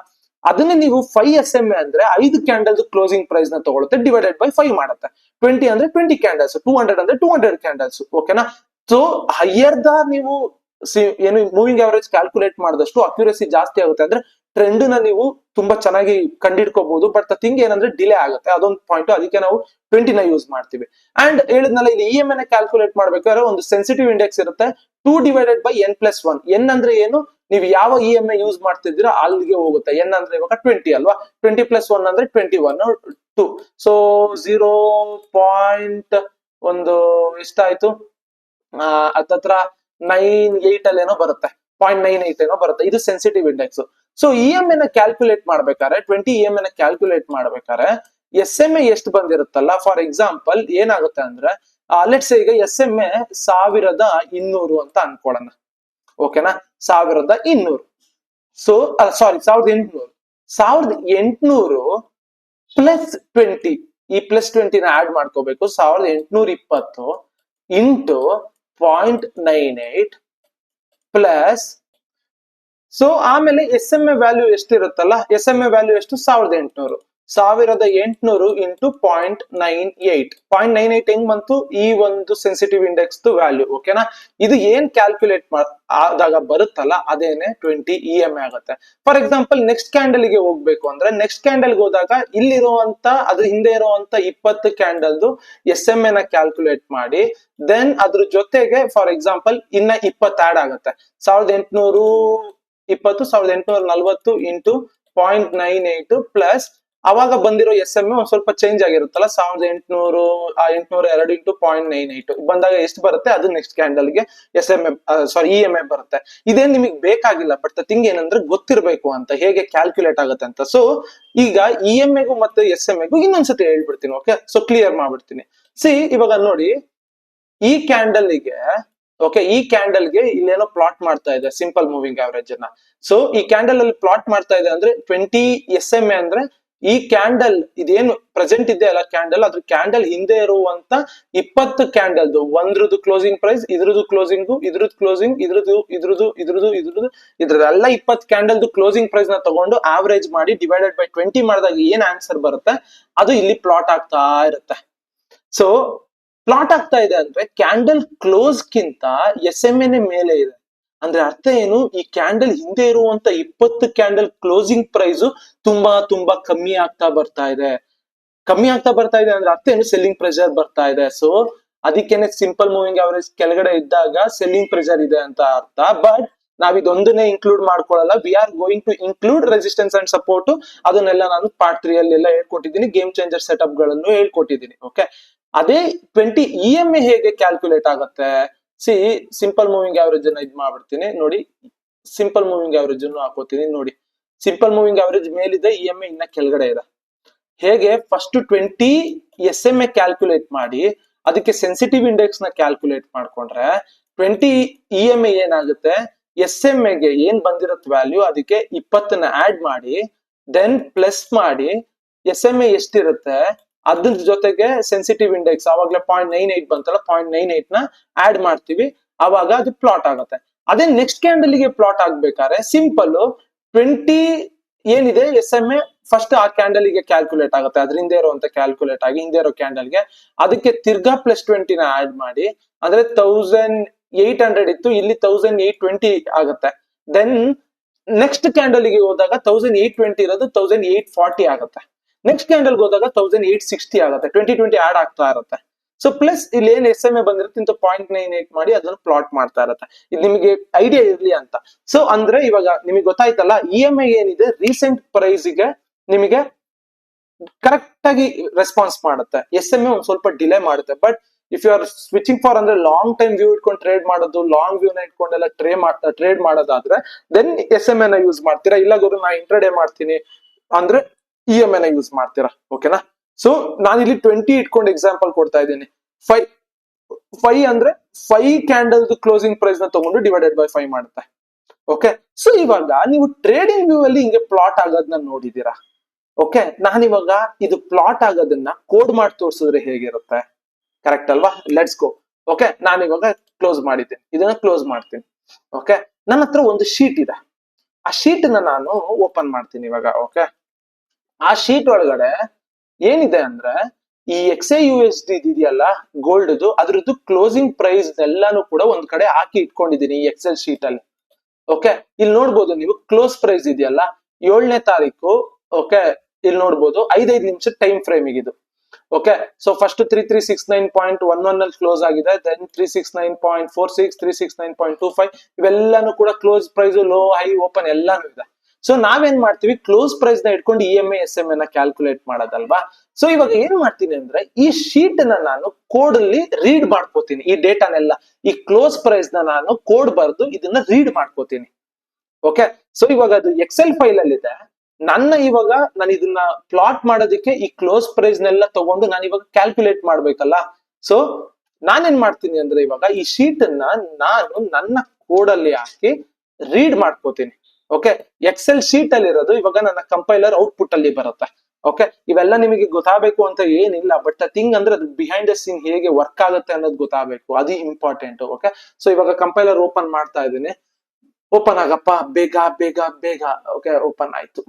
ಅದನ್ನ ನೀವು 5 SMA ಅಂದ್ರೆ 5 ಕ್ಯಾಂಡಲ್ಸ್ ಕ್ಲೋಸಿಂಗ್ ಪ್ರೈಸ್ ನ ತಗೊಳುತ್ತೆ, ಡಿವೈಡೆಡ್ ಬೈ 5 ಮಾಡುತ್ತೆ. 20 ಅಂದ್ರೆ 20 ಕ್ಯಾಂಡಲ್ಸ್, 200 ಅಂದ್ರೆ 200 ಕ್ಯಾಂಡಲ್ಸ್. ಓಕೆನಾ? ಸೊ ಹೈಯರ್ ದ ನೀವು ಏನು ಮೂವಿಂಗ್ ಅವರೇಜ್ ಕ್ಯಾಲ್ಕುಲೇಟ್ ಮಾಡಿದಷ್ಟು ಅಕ್ಯುರಸಿ ಜಾಸ್ತಿ ಆಗುತ್ತೆ. ಅಂದ್ರೆ ಟ್ರೆಂಡ್ ನ ನೀವು ತುಂಬಾ ಚೆನ್ನಾಗಿ ಕಂಡಿಡ್ಕೋಬಹುದು. ಬಟ್ ಥಿಂಗ್ ಏನಂದ್ರೆ ಡಿಲೇ ಆಗುತ್ತೆ, ಅದೊಂದು ಪಾಯಿಂಟ್. ಅದಕ್ಕೆ ನಾವು 20 ನ ಯೂಸ್ ಮಾಡ್ತೀವಿ. ಅಂಡ್ ಹೇಳಿದ್ನಲ್ಲ, ಇಲ್ಲಿ EMI ನ ಕ್ಯಾಲ್ಕುಲೇಟ್ ಮಾಡ್ಬೇಕಾದ್ರೆ ಒಂದು ಸೆನ್ಸಿಟಿವ್ ಇಂಡೆಕ್ಸ್ ಇರುತ್ತೆ, 2 ಡಿವೈಡೆಡ್ ಬೈ n+1. n ಅಂದ್ರೆ ಏನು, ನೀವು ಯಾವ EMI ಯೂಸ್ ಮಾಡ್ತಿದ್ದೀರಾ ಅಲ್ಲಿಗೆ ಹೋಗುತ್ತೆ. n ಅಂದ್ರೆ ಇವಾಗ 20 ಅಲ್ವಾ, 20+1 ಅಂದ್ರೆ 21, 2. ಸೊ 0. ಒಂದು ಎಷ್ಟಾಯ್ತು, ಹತ್ತತ್ರ 98 ಅಲ್ಲಿ ಏನೋ ಬರುತ್ತೆ, 0.98 ಏನೋ ಬರುತ್ತೆ. ಇದು ಸೆನ್ಸಿಟಿವ್ ಇಂಡೆಕ್ಸ್. ಸೊ EMI ನ ಕ್ಯಾಲ್ಕುಲೇಟ್ ಮಾಡ್ಬೇಕಾದ್ರೆ 20 EMI ನ ಕ್ಯಾಲ್ಕುಲೇಟ್ ಮಾಡ್ಬೇಕಾದ್ರೆ SMA ಎಷ್ಟು ಬಂದಿರುತ್ತಲ್ಲ, ಫಾರ್ ಎಕ್ಸಾಂಪಲ್ ಏನಾಗುತ್ತೆ ಅಂದ್ರೆ, ಲೆಟ್ಸ್ ಈಗ SMA 1200 ಅಂತ ಅನ್ಕೊಳ್ಳೋಣ. ಓಕೆನಾ? 1200. So sorry 1800. 1800 ಪ್ಲಸ್ 20, ಈ ಪ್ಲಸ್ 20 ನ ಆಡ್ ಮಾಡ್ಕೋಬೇಕು. 1820 ಇಂಟು 0.98 ಪ್ಲಸ್, ಸೊ ಆಮೇಲೆ SMA ವ್ಯಾಲ್ಯೂ ಎಷ್ಟಿರುತ್ತಲ್ಲ, SMA ವ್ಯಾಲ್ಯೂ ಎಷ್ಟು 1800. 1800 ಇಂಟು 0.98. 0.98 ಹೆಂಗ್ ಬಂತು, ಈ ಒಂದು ಸೆನ್ಸಿಟಿವ್ ಇಂಡೆಕ್ಸ್ ವ್ಯಾಲ್ಯೂ. ಓಕೆನಾ? ಇದು ಏನ್ ಕ್ಯಾಲ್ಕುಲೇಟ್ ಆದಾಗ ಬರುತ್ತಲ್ಲ ಅದೇನೆ 20 EMI ಆಗುತ್ತೆ. ಫಾರ್ ಎಕ್ಸಾಂಪಲ್ ನೆಕ್ಸ್ಟ್ ಕ್ಯಾಂಡಲ್ ಗೆ ಹೋಗ್ಬೇಕು ಅಂದ್ರೆ, ನೆಕ್ಸ್ಟ್ ಕ್ಯಾಂಡಲ್ ಹೋದಾಗ ಇಲ್ಲಿರುವಂತ ಅದ್ರ ಹಿಂದೆ ಇರುವಂತ 20 ಕ್ಯಾಂಡಲ್ದು SMA ನ ಕ್ಯಾಲ್ಕುಲೇಟ್ ಮಾಡಿ, ದೆನ್ ಅದ್ರ ಜೊತೆಗೆ ಫಾರ್ ಎಕ್ಸಾಂಪಲ್ ಇನ್ನ 20 ಆಡ್ ಆಗುತ್ತೆ. 1820 1840 ಇಂಟು 0.98 ಪ್ಲಸ್ ಅವಾಗ ಬಂದಿರೋ SMA ಒಂದ್ ಸ್ವಲ್ಪ ಚೇಂಜ್ ಆಗಿರುತ್ತಲ್ಲ, 1800 802 ಇಂಟು 0.98 ಬಂದಾಗ ಎಷ್ಟು ಬರುತ್ತೆ, ಅದು ನೆಕ್ಸ್ಟ್ ಕ್ಯಾಂಡಲ್ ಗೆ EMI ಬರುತ್ತೆ. ಇದೇನ್ ನಿಮಗೆ ಬೇಕಾಗಿಲ್ಲ, ಬಟ್ ಥಿಂಗ್ ಏನಂದ್ರೆ ಗೊತ್ತಿರ್ಬೇಕು ಅಂತ ಹೇಗೆ ಕ್ಯಾಲ್ಕುಲೇಟ್ ಆಗುತ್ತೆ ಅಂತ. ಸೊ ಈಗ EMI ಗೂ ಮತ್ತೆ SMA ಗೂ ಇನ್ನೊಂದ್ಸತಿ ಹೇಳ್ಬಿಡ್ತೀನಿ. ಓಕೆ, ಸೊ ಕ್ಲಿಯರ್ ಮಾಡ್ಬಿಡ್ತೀನಿ. ಇವಾಗ ನೋಡಿ, ಈ ಕ್ಯಾಂಡಲ್ ಗೆ ಇಲ್ಲೇನೋ ಪ್ಲಾಟ್ ಮಾಡ್ತಾ ಇದೆ ಸಿಂಪಲ್ ಮೂವಿಂಗ್ ಆವರೇಜ್ ಅನ್ನ. ಸೊ ಈ ಕ್ಯಾಂಡಲ್ ಅಲ್ಲಿ ಪ್ಲಾಟ್ ಮಾಡ್ತಾ ಇದೆ ಅಂದ್ರೆ 20 SMA ಅಂದ್ರೆ ಈ ಕ್ಯಾಂಡಲ್ ಇದೇನು ಪ್ರೆಸೆಂಟ್ ಇದೆ ಅಲ್ಲ ಕ್ಯಾಂಡಲ್, ಅದ್ರ ಕ್ಯಾಂಡಲ್ ಹಿಂದೆ ಇರುವಂತ 20 ಕ್ಯಾಂಡಲ್ದು ಒಂದ್ರದ್ದು ಕ್ಲೋಸಿಂಗ್ ಪ್ರೈಸ್, ಇದ್ರದ್ದು ಕ್ಲೋಸಿಂಗು, ಇದ್ರದ್ದು ಕ್ಲೋಸಿಂಗ್, ಇದ್ರದೆಲ್ಲ 20 ಕ್ಯಾಂಡಲ್ದು ಕ್ಲೋಸಿಂಗ್ ಪ್ರೈಸ್ ನ ತಗೊಂಡು ಆವರೇಜ್ ಮಾಡಿ ಡಿವೈಡೆಡ್ ಬೈ 20 ಮಾಡಿದಾಗ ಏನ್ ಆನ್ಸರ್ ಬರುತ್ತೆ ಅದು ಇಲ್ಲಿ ಪ್ಲಾಟ್ ಆಗ್ತಾ ಇರುತ್ತೆ. ಸೊ ಪ್ಲಾಟ್ ಆಗ್ತಾ ಇದೆ ಅಂದ್ರೆ ಕ್ಯಾಂಡಲ್ ಕ್ಲೋಸ್ ಗಿಂತ SMA ಮೇಲೆ ಇದೆ. ಅಂದ್ರೆ ಅರ್ಥ ಏನು, ಈ ಕ್ಯಾಂಡಲ್ ಹಿಂದೆ ಇರುವಂತ 20 ಕ್ಯಾಂಡಲ್ ಕ್ಲೋಸಿಂಗ್ ಪ್ರೈಸ್ ತುಂಬಾ ಕಮ್ಮಿ ಆಗ್ತಾ ಬರ್ತಾ ಇದೆ. ಅಂದ್ರೆ ಅರ್ಥ ಏನು, ಸೆಲ್ಲಿಂಗ್ ಪ್ರೆಷರ್ ಬರ್ತಾ ಇದೆ. ಸೊ ಅದಕ್ಕೇನೆ ಸಿಂಪಲ್ ಮೂವಿಂಗ್ ಅವರೇಜ್ ಕೆಳಗಡೆ ಇದ್ದಾಗ ಸೆಲ್ಲಿಂಗ್ ಪ್ರೆಷರ್ ಇದೆ ಅಂತ ಅರ್ಥ. ಬಟ್ ನಾವ್ ಇದೊಂದನ್ನೇ ಇನ್ಕ್ಲೂಡ್ ಮಾಡ್ಕೊಳ್ಳಲ್ಲ, we are going to include resistance and support. ಅದನ್ನೆಲ್ಲ ನಾನು ಪಾರ್ಟ್ 3 ಅಲ್ಲಿ ಎಲ್ಲ ಹೇಳ್ಕೊಟ್ಟಿದ್ದೀನಿ, ಗೇಮ್ ಚೇಂಜರ್ ಸೆಟಪ್ ಗಳನ್ನು ಹೇಳ್ಕೊಟ್ಟಿದ್ದೀನಿ. ಓಕೆ, ಅದೇ 20 EMI ಹೇಗೆ ಕ್ಯಾಲ್ಕುಲೇಟ್ ಆಗುತ್ತೆ, ಸಿಂಪಲ್ ಮೂವಿಂಗ್ ಅವರೇಜ್ ಅನ್ನ ಇದ್ ಮಾಡ್ಬಿಡ್ತೀನಿ ನೋಡಿ. ಸಿಂಪಲ್ ಮೂವಿಂಗ್ ಅವರೇಜ್ ಅನ್ನು ಹಾಕೋತೀನಿ ನೋಡಿ. ಸಿಂಪಲ್ ಮೂವಿಂಗ್ ಅವರೇಜ್ ಮೇಲಿದೆ, EMI ಇನ್ನ ಕೆಳಗಡೆ ಇದೆ. ಹೇಗೆ, ಫಸ್ಟ್ 20 SMA ಕ್ಯಾಲ್ಕುಲೇಟ್ ಮಾಡಿ ಅದಕ್ಕೆ ಸೆನ್ಸಿಟಿವ್ ಇಂಡೆಕ್ಸ್ ನ ಕ್ಯಾಲ್ಕುಲೇಟ್ ಮಾಡ್ಕೊಂಡ್ರೆ 20 EMI ಏನಾಗುತ್ತೆ, SMA ಗೆ ಏನ್ ಬಂದಿರತ್ ವ್ಯಾಲ್ಯೂ ಅದಕ್ಕೆ 20 ನ ಆಡ್ ಮಾಡಿ, ದೆನ್ ಪ್ಲಸ್ ಮಾಡಿ SMA ಎಷ್ಟಿರುತ್ತೆ ಅದ್ರ ಜೊತೆಗೆ ಸೆನ್ಸಿಟಿವ್ ಇಂಡೆಕ್ಸ್ ಆವಾಗ್ಲೇ 0.98 ಬಂತಲ್ಲ, 0.98 ನ ಆಡ್ ಮಾಡ್ತೀವಿ, ಅವಾಗ ಅದು ಪ್ಲಾಟ್ ಆಗುತ್ತೆ. ಅದೇ ನೆಕ್ಸ್ಟ್ ಕ್ಯಾಂಡಲ್ ಗೆ ಪ್ಲಾಟ್ ಆಗ್ಬೇಕಾದ್ರೆ ಸಿಂಪಲ್ 20 ಏನಿದೆ SMA ಫಸ್ಟ್ ಆ ಕ್ಯಾಂಡಲ್ ಗೆ ಕ್ಯಾಲ್ಕುಲೇಟ್ ಆಗುತ್ತೆ, ಅದ್ರಿಂದ ಇರುವಂತ ಕ್ಯಾಲ್ಕುಲೇಟ್ ಆಗಿ ಹಿಂದೆ ಇರೋ ಕ್ಯಾಂಡಲ್ ಗೆ ಅದಕ್ಕೆ ತಿರ್ಗಾ +20 ನ ಆಡ್ ಮಾಡಿ, ಅಂದ್ರೆ 1800 ಇತ್ತು, ಇಲ್ಲಿ 1820 ಆಗುತ್ತೆ. ದೆನ್ ನೆಕ್ಸ್ಟ್ ಕ್ಯಾಂಡಲ್ ಗೆ ಹೋದಾಗ 1820 ಇರೋದು 1840 ಆಗುತ್ತೆ. ನೆಕ್ಸ್ಟ್ ಕ್ಯಾಂಡಲ್ ಹೋದಾಗ 1860 ಆಗುತ್ತೆ. 2020 ಆಡ್ ಆಗ್ತಾ ಇರುತ್ತೆ. ಸೊ ಪ್ಲಸ್ ಇಲ್ಲಿ ಏನ್ SMA ಬಂದಿರುತ್ತೆ ಇಂತ 0.98 ಮಾಡಿ ಅದನ್ನು ಪ್ಲಾಟ್ ಮಾಡ್ತಾ ಇರುತ್ತೆ. ಇದು ನಿಮಗೆ ಐಡಿಯಾ ಇರ್ಲಿ ಅಂತ. ಸೊ ಅಂದ್ರೆ ಇವಾಗ ನಿಮಗೆ ಗೊತ್ತಾಯ್ತಲ್ಲ, EMI ಏನಿದೆ ರೀಸೆಂಟ್ ಪ್ರೈಸ್ ಗೆ ನಿಮಗೆ ಕರೆಕ್ಟ್ ಆಗಿ ರೆಸ್ಪಾನ್ಸ್ ಮಾಡುತ್ತೆ, SMA ಒಂದ್ ಸ್ವಲ್ಪ ಡಿಲೇ ಮಾಡುತ್ತೆ. But if you are switching for ಅಂದ್ರೆ ಲಾಂಗ್ ಟೈಮ್ ವ್ಯೂ ಇಟ್ಕೊಂಡು ಟ್ರೇಡ್ ಮಾಡೋದು, ಲಾಂಗ್ ವ್ಯೂ ನ ಇಟ್ಕೊಂಡೆಲ್ಲ ಟ್ರೇಡ್ ಮಾಡೋದಾದ್ರೆ ದೆನ್ SMA ನ ಯೂಸ್ ಮಾಡ್ತೀರಾ. ಇಲ್ಲ ಗುರು ನಾ ಇಂಟ್ರಾಡೇ ಮಾಡ್ತೀನಿ ಅಂದ್ರೆ EMA ನ ಯೂಸ್ ಮಾಡ್ತೀರಾ. ಓಕೆನಾ. ಸೊ ನಾನು ಇಲ್ಲಿ 20 ಇಟ್ಕೊಂಡು ಎಕ್ಸಾಂಪಲ್ ಕೊಡ್ತಾ ಇದ್ದೀನಿ. 5 ಅಂದ್ರೆ 5 ಕ್ಯಾಂಡಲ್ ಕ್ಲೋಸಿಂಗ್ ಪ್ರೈಸ್ ನ ತಗೊಂಡು ಡಿವೈಡೆಡ್ ಬೈ 5 ಮಾಡುತ್ತೆ. ಓಕೆ. ಸೊ ಇವಾಗ ನೀವು ಟ್ರೇಡಿಂಗ್ ವ್ಯೂ ಅಲ್ಲಿ ಹಿಂಗೆ ಪ್ಲಾಟ್ ಆಗೋದನ್ನ ನೋಡಿದೀರಾ. ಓಕೆ. ನಾನಿವಾಗ ಇದು ಪ್ಲಾಟ್ ಆಗೋದನ್ನ ಕೋಡ್ ಮಾಡಿ ತೋರಿಸಿದ್ರೆ ಹೇಗಿರುತ್ತೆ, ಕರೆಕ್ಟ್ ಅಲ್ವಾ? Let's go. ಓಕೆ. ನಾನಿವಾಗ ಕ್ಲೋಸ್ ಮಾಡಿದ್ದೀನಿ, ಇದನ್ನ ಕ್ಲೋಸ್ ಮಾಡ್ತೀನಿ. ಓಕೆ. ನನ್ನ ಹತ್ರ ಒಂದು ಶೀಟ್ ಇದೆ, ಆ ಶೀಟ್ ನ ನಾನು ಓಪನ್ ಮಾಡ್ತೀನಿ ಇವಾಗ. ಓಕೆ. ಆ ಶೀಟ್ ಒಳಗಡೆ ಏನಿದೆ ಅಂದ್ರೆ ಈ XAUSD ಇದೆಯಲ್ಲ ಗೋಲ್ಡ್, ಅದ್ರದ್ದು ಕ್ಲೋಸಿಂಗ್ ಪ್ರೈಸ್ ಎಲ್ಲಾನು ಕೂಡ ಒಂದ್ ಕಡೆ ಹಾಕಿ ಇಟ್ಕೊಂಡಿದ್ದೀನಿ ಈ ಎಕ್ಸೆಲ್ ಶೀಟ್ ಅಲ್ಲಿ. ಓಕೆ. ಇಲ್ಲಿ ನೋಡ್ಬೋದು ನೀವು ಕ್ಲೋಸ್ ಪ್ರೈಸ್ ಇದೆಯಲ್ಲ 7ನೇ ತಾರೀಕು. ಓಕೆ. ಇಲ್ಲಿ ನೋಡ್ಬೋದು 5 ನಿಮಿಷ ಟೈಮ್ ಫ್ರೇಮ್ ಇದು. ಓಕೆ. ಸೊ ಫಸ್ಟ್ 3369.11 ಅಲ್ಲಿ ಕ್ಲೋಸ್ ಆಗಿದೆ, ದೆನ್ 369.46, 369.25 ಇವೆಲ್ಲಾನು ಕೂಡ close price, low, high, open ಎಲ್ಲಾನು ಇದೆ. ಸೊ ನಾವೇನ್ ಮಾಡ್ತೀವಿ, ಕ್ಲೋಸ್ ಪ್ರೈಸ್ ನ ಇಟ್ಕೊಂಡು EMA SMA ನ ಕ್ಯಾಲ್ಕುಲೇಟ್ ಮಾಡೋದಲ್ವಾ. ಸೊ ಇವಾಗ ಏನ್ ಮಾಡ್ತೀನಿ ಅಂದ್ರೆ ಈ ಶೀಟ್ ನ ನಾನು ಕೋಡ್ ಅಲ್ಲಿ ರೀಡ್ ಮಾಡ್ಕೋತೀನಿ, ಈ ಡೇಟಾನೆಲ್ಲ ಈ ಕ್ಲೋಸ್ ಪ್ರೈಸ್ ನ ನಾನು ಕೋಡ್ ಬರ್ದು ಇದನ್ನ ರೀಡ್ ಮಾಡ್ಕೋತೀನಿ. ಓಕೆ. ಸೊ ಇವಾಗ ಅದು ಎಕ್ಸೆಲ್ ಫೈಲ್ ಅಲ್ಲಿ ಇದೆ. ಇವಾಗ ನಾನು ಇದನ್ನ ಪ್ಲಾಟ್ ಮಾಡೋದಕ್ಕೆ ಈ ಕ್ಲೋಸ್ ಪ್ರೈಸ್ ನೆಲ್ಲ ತಗೊಂಡು ನಾನು ಇವಾಗ ಕ್ಯಾಲ್ಕುಲೇಟ್ ಮಾಡ್ಬೇಕಲ್ಲ. ಸೊ ನಾನೇನ್ ಮಾಡ್ತೀನಿ ಅಂದ್ರೆ ಇವಾಗ ಈ ಶೀಟ್ ಅನ್ನ ನಾನು ನನ್ನ ಕೋಡ್ ಅಲ್ಲಿ ಹಾಕಿ ರೀಡ್ ಮಾಡ್ಕೋತೀನಿ. ಓಕೆ. ಎಕ್ಸೆಲ್ ಶೀಟ್ ಅಲ್ಲಿ ಇರೋದು ಇವಾಗ ನನ್ನ ಕಂಪೈಲರ್ ಔಟ್ಪುಟ್ ಅಲ್ಲಿ ಬರುತ್ತೆ. ಓಕೆ. ಇವೆಲ್ಲ ನಿಮಗೆ ಗೊತ್ತಾಗಬೇಕು ಅಂತ ಏನಿಲ್ಲ, ಬಟ್ ಥಿಂಗ್ ಅಂದ್ರೆ ಅದು ಬಿಹೈಂಡ್ ದ ಸೀನ್ ಹೇಗೆ ವರ್ಕ್ ಆಗುತ್ತೆ ಅನ್ನೋದು ಗೊತ್ತಾಗಬೇಕು, ಅದು ಇಂಪಾರ್ಟೆಂಟ್. ಓಕೆ. ಸೊ ಇವಾಗ ಕಂಪೈಲರ್ ಓಪನ್ ಮಾಡ್ತಾ ಇದ್ದೀನಿ. ಓಪನ್ ಆಗಪ್ಪ ಬೇಗ ಬೇಗ ಬೇಗ. ಓಕೆ. ಓಪನ್ ಆಯ್ತು.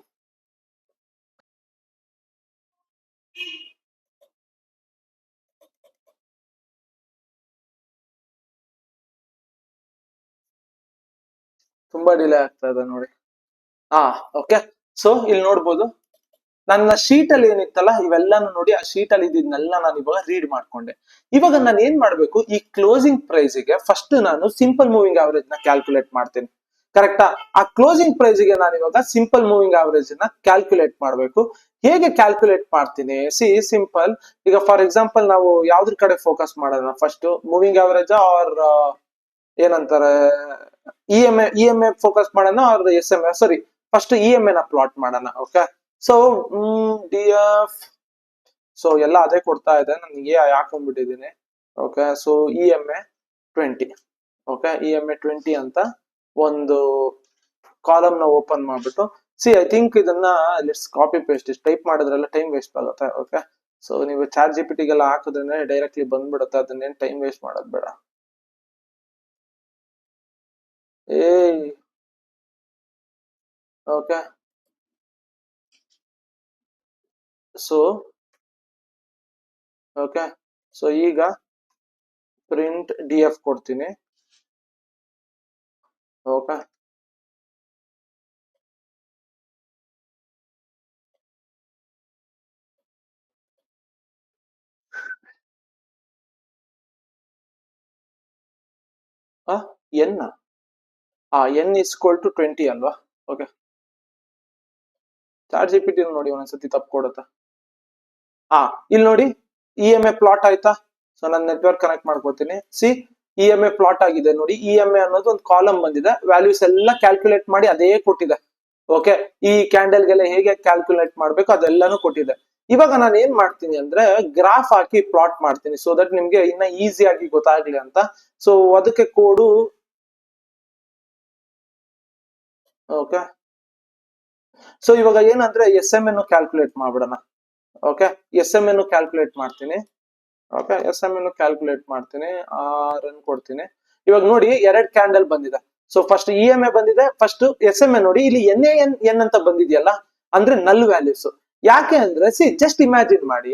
ತುಂಬಾ ಡಿಲೇ ಆಗ್ತಾ ಇದೆ ನೋಡಿ. ಓಕೆ. ಸೊ ಇಲ್ಲಿ ನೋಡ್ಬೋದು ನನ್ನ ಶೀಟ್ ಅಲ್ಲಿ ಏನಿತ್ತಲ್ಲ ಇವೆಲ್ಲಾನು ನೋಡಿ, ಆ ಶೀಟ್ ಅಲ್ಲಿ ಇದನ್ನೆಲ್ಲ ನಾನು ಇವಾಗ ರೀಡ್ ಮಾಡ್ಕೊಂಡೆ. ಇವಾಗ ನಾನು ಏನ್ ಮಾಡ್ಬೇಕು, ಈ ಕ್ಲೋಸಿಂಗ್ ಪ್ರೈಸ್ ಗೆ ಫಸ್ಟ್ ನಾನು ಸಿಂಪಲ್ ಮೂವಿಂಗ್ ಆವರೇಜ್ ನ ಕ್ಯಾಲ್ಕುಲೇಟ್ ಮಾಡ್ತೀನಿ. ಕರೆಕ್ಟಾ? ಆ ಕ್ಲೋಸಿಂಗ್ ಪ್ರೈಸ್ ಗೆ ನಾನು ಇವಾಗ ಸಿಂಪಲ್ ಮೂವಿಂಗ್ ಆವರೇಜ್ ನ ಕ್ಯಾಲ್ಕುಲೇಟ್ ಮಾಡ್ಬೇಕು. ಹೇಗೆ ಕ್ಯಾಲ್ಕುಲೇಟ್ ಮಾಡ್ತೀನಿ? ಸಿಂಪಲ್. ಈಗ ಫಾರ್ ಎಕ್ಸಾಂಪಲ್ ನಾವು ಯಾವ್ದ್ರ ಕಡೆ ಫೋಕಸ್ ಮಾಡೋಣ, ಫಸ್ಟ್ ಮೂವಿಂಗ್ ಆವರೇಜ್ ಆರ್ ಏನಂತಾರೆ EMA ಫೋಕಸ್ ಮಾಡೋಣ or SMA? Sorry, first EMA ನ ಪ್ಲಾಟ್ ಮಾಡೋಣ. ಓಕೆ. ಸೊ DF, ಸೊ ಎಲ್ಲ ಅದೇ ಕೊಡ್ತಾ ಇದೆ, ನನಗೆ ಹಾಕೊಂಡ್ಬಿಟ್ಟಿದ್ದೀನಿ. Okay. So EMA 20. Okay. EMA 20 ಅಂತ ಒಂದು ಕಾಲಮ್ ನ ಓಪನ್ ಮಾಡ್ಬಿಟ್ಟು ಐ ಥಿಂಕ್ ಇದನ್ನ ಲೆಟ್ಸ್ ಕಾಪಿ ಪೇಸ್ಟ್. ಟೈಪ್ ಮಾಡಿದ್ರೆಲ್ಲ ಟೈಮ್ ವೇಸ್ಟ್ ಆಗುತ್ತೆ. ಓಕೆ. ಸೊ ನೀವು ಚಾಟ್ GPT ಗೆಲ್ಲ ಹಾಕಿದ್ರೆ ಡೈರೆಕ್ಟ್ಲಿ ಬಂದ್ಬಿಡುತ್ತೆ, ಅದನ್ನೇನ್ ಟೈಮ್ ವೇಸ್ಟ್ ಮಾಡೋದು ಬೇಡ. ಓಕೆ. So okay. ಸೊ ಈಗ ಪ್ರಿಂಟ್ DF ಕೊಡ್ತೀನಿ. Okay. N is equal to 20 ಅಲ್ವಾ? ಓಕೆ. ಚಾಟ್ GPT ನೋಡಿ ಒಂದೊಂದ್ಸತಿ ತಪ್ಪು ಕೊಡುತ್ತೆ. ಇಲ್ಲಿ ನೋಡಿ EMA ಪ್ಲಾಟ್ ಆಯ್ತಾ? ಸೊ ನಾನು ನೆಟ್ವರ್ಕ್ ಕನೆಕ್ಟ್ ಮಾಡ್ಕೋತೀನಿ. EMA ಪ್ಲಾಟ್ ಆಗಿದೆ ನೋಡಿ. EMA ಅನ್ನೋದು ಒಂದು ಕಾಲಮ್ ಬಂದಿದೆ, ವ್ಯಾಲ್ಯೂಸ್ ಎಲ್ಲ ಕ್ಯಾಲ್ಕುಲೇಟ್ ಮಾಡಿ ಅದೇ ಕೊಟ್ಟಿದೆ. ಓಕೆ. ಈ ಕ್ಯಾಂಡಲ್ ಗೆಲ್ಲ ಹೇಗೆ ಕ್ಯಾಲ್ಕುಲೇಟ್ ಮಾಡ್ಬೇಕು ಅದೆಲ್ಲಾನು ಕೊಟ್ಟಿದೆ. ಇವಾಗ ನಾನು ಏನ್ ಮಾಡ್ತೀನಿ ಅಂದ್ರೆ ಗ್ರಾಫ್ ಹಾಕಿ ಪ್ಲಾಟ್ ಮಾಡ್ತೀನಿ, ಸೊ ದಟ್ ನಿಮ್ಗೆ ಇನ್ನ ಈಸಿ ಆಗಿ ಗೊತ್ತಾಗ್ಲಿ ಅಂತ. ಸೊ ಅದಕ್ಕೆ ಕೋಡು. ಓಕೆ. ಸೊ ಇವಾಗ ಏನಂದ್ರೆ SMA ನು ಕ್ಯಾಲ್ಕುಲೇಟ್ ಮಾಡ್ಬಿಡೋಣ. ಓಕೆ. SMA ನು ಕ್ಯಾಲ್ಕುಲೇಟ್ ಮಾಡ್ತೀನಿ. ಓಕೆ. SMA ನು ಕ್ಯಾಲ್ಕುಲೇಟ್ ಮಾಡ್ತೀನಿ. ರನ್ ಕೊಡ್ತೀನಿ. ಇವಾಗ ನೋಡಿ 2 ಕ್ಯಾಂಡಲ್ ಬಂದಿದೆ. ಸೊ ಫಸ್ಟ್ EMA ಬಂದಿದೆ, ಫಸ್ಟ್ SMA ನೋಡಿ ಇಲ್ಲಿ NAN ಅಂತ ಬಂದಿದೆಯಲ್ಲ, ಅಂದ್ರೆ ನಲ್ ವ್ಯಾಲ್ಯೂಸ್. ಯಾಕೆ ಅಂದ್ರೆ ಜಸ್ಟ್ ಇಮ್ಯಾಜಿನ್ ಮಾಡಿ,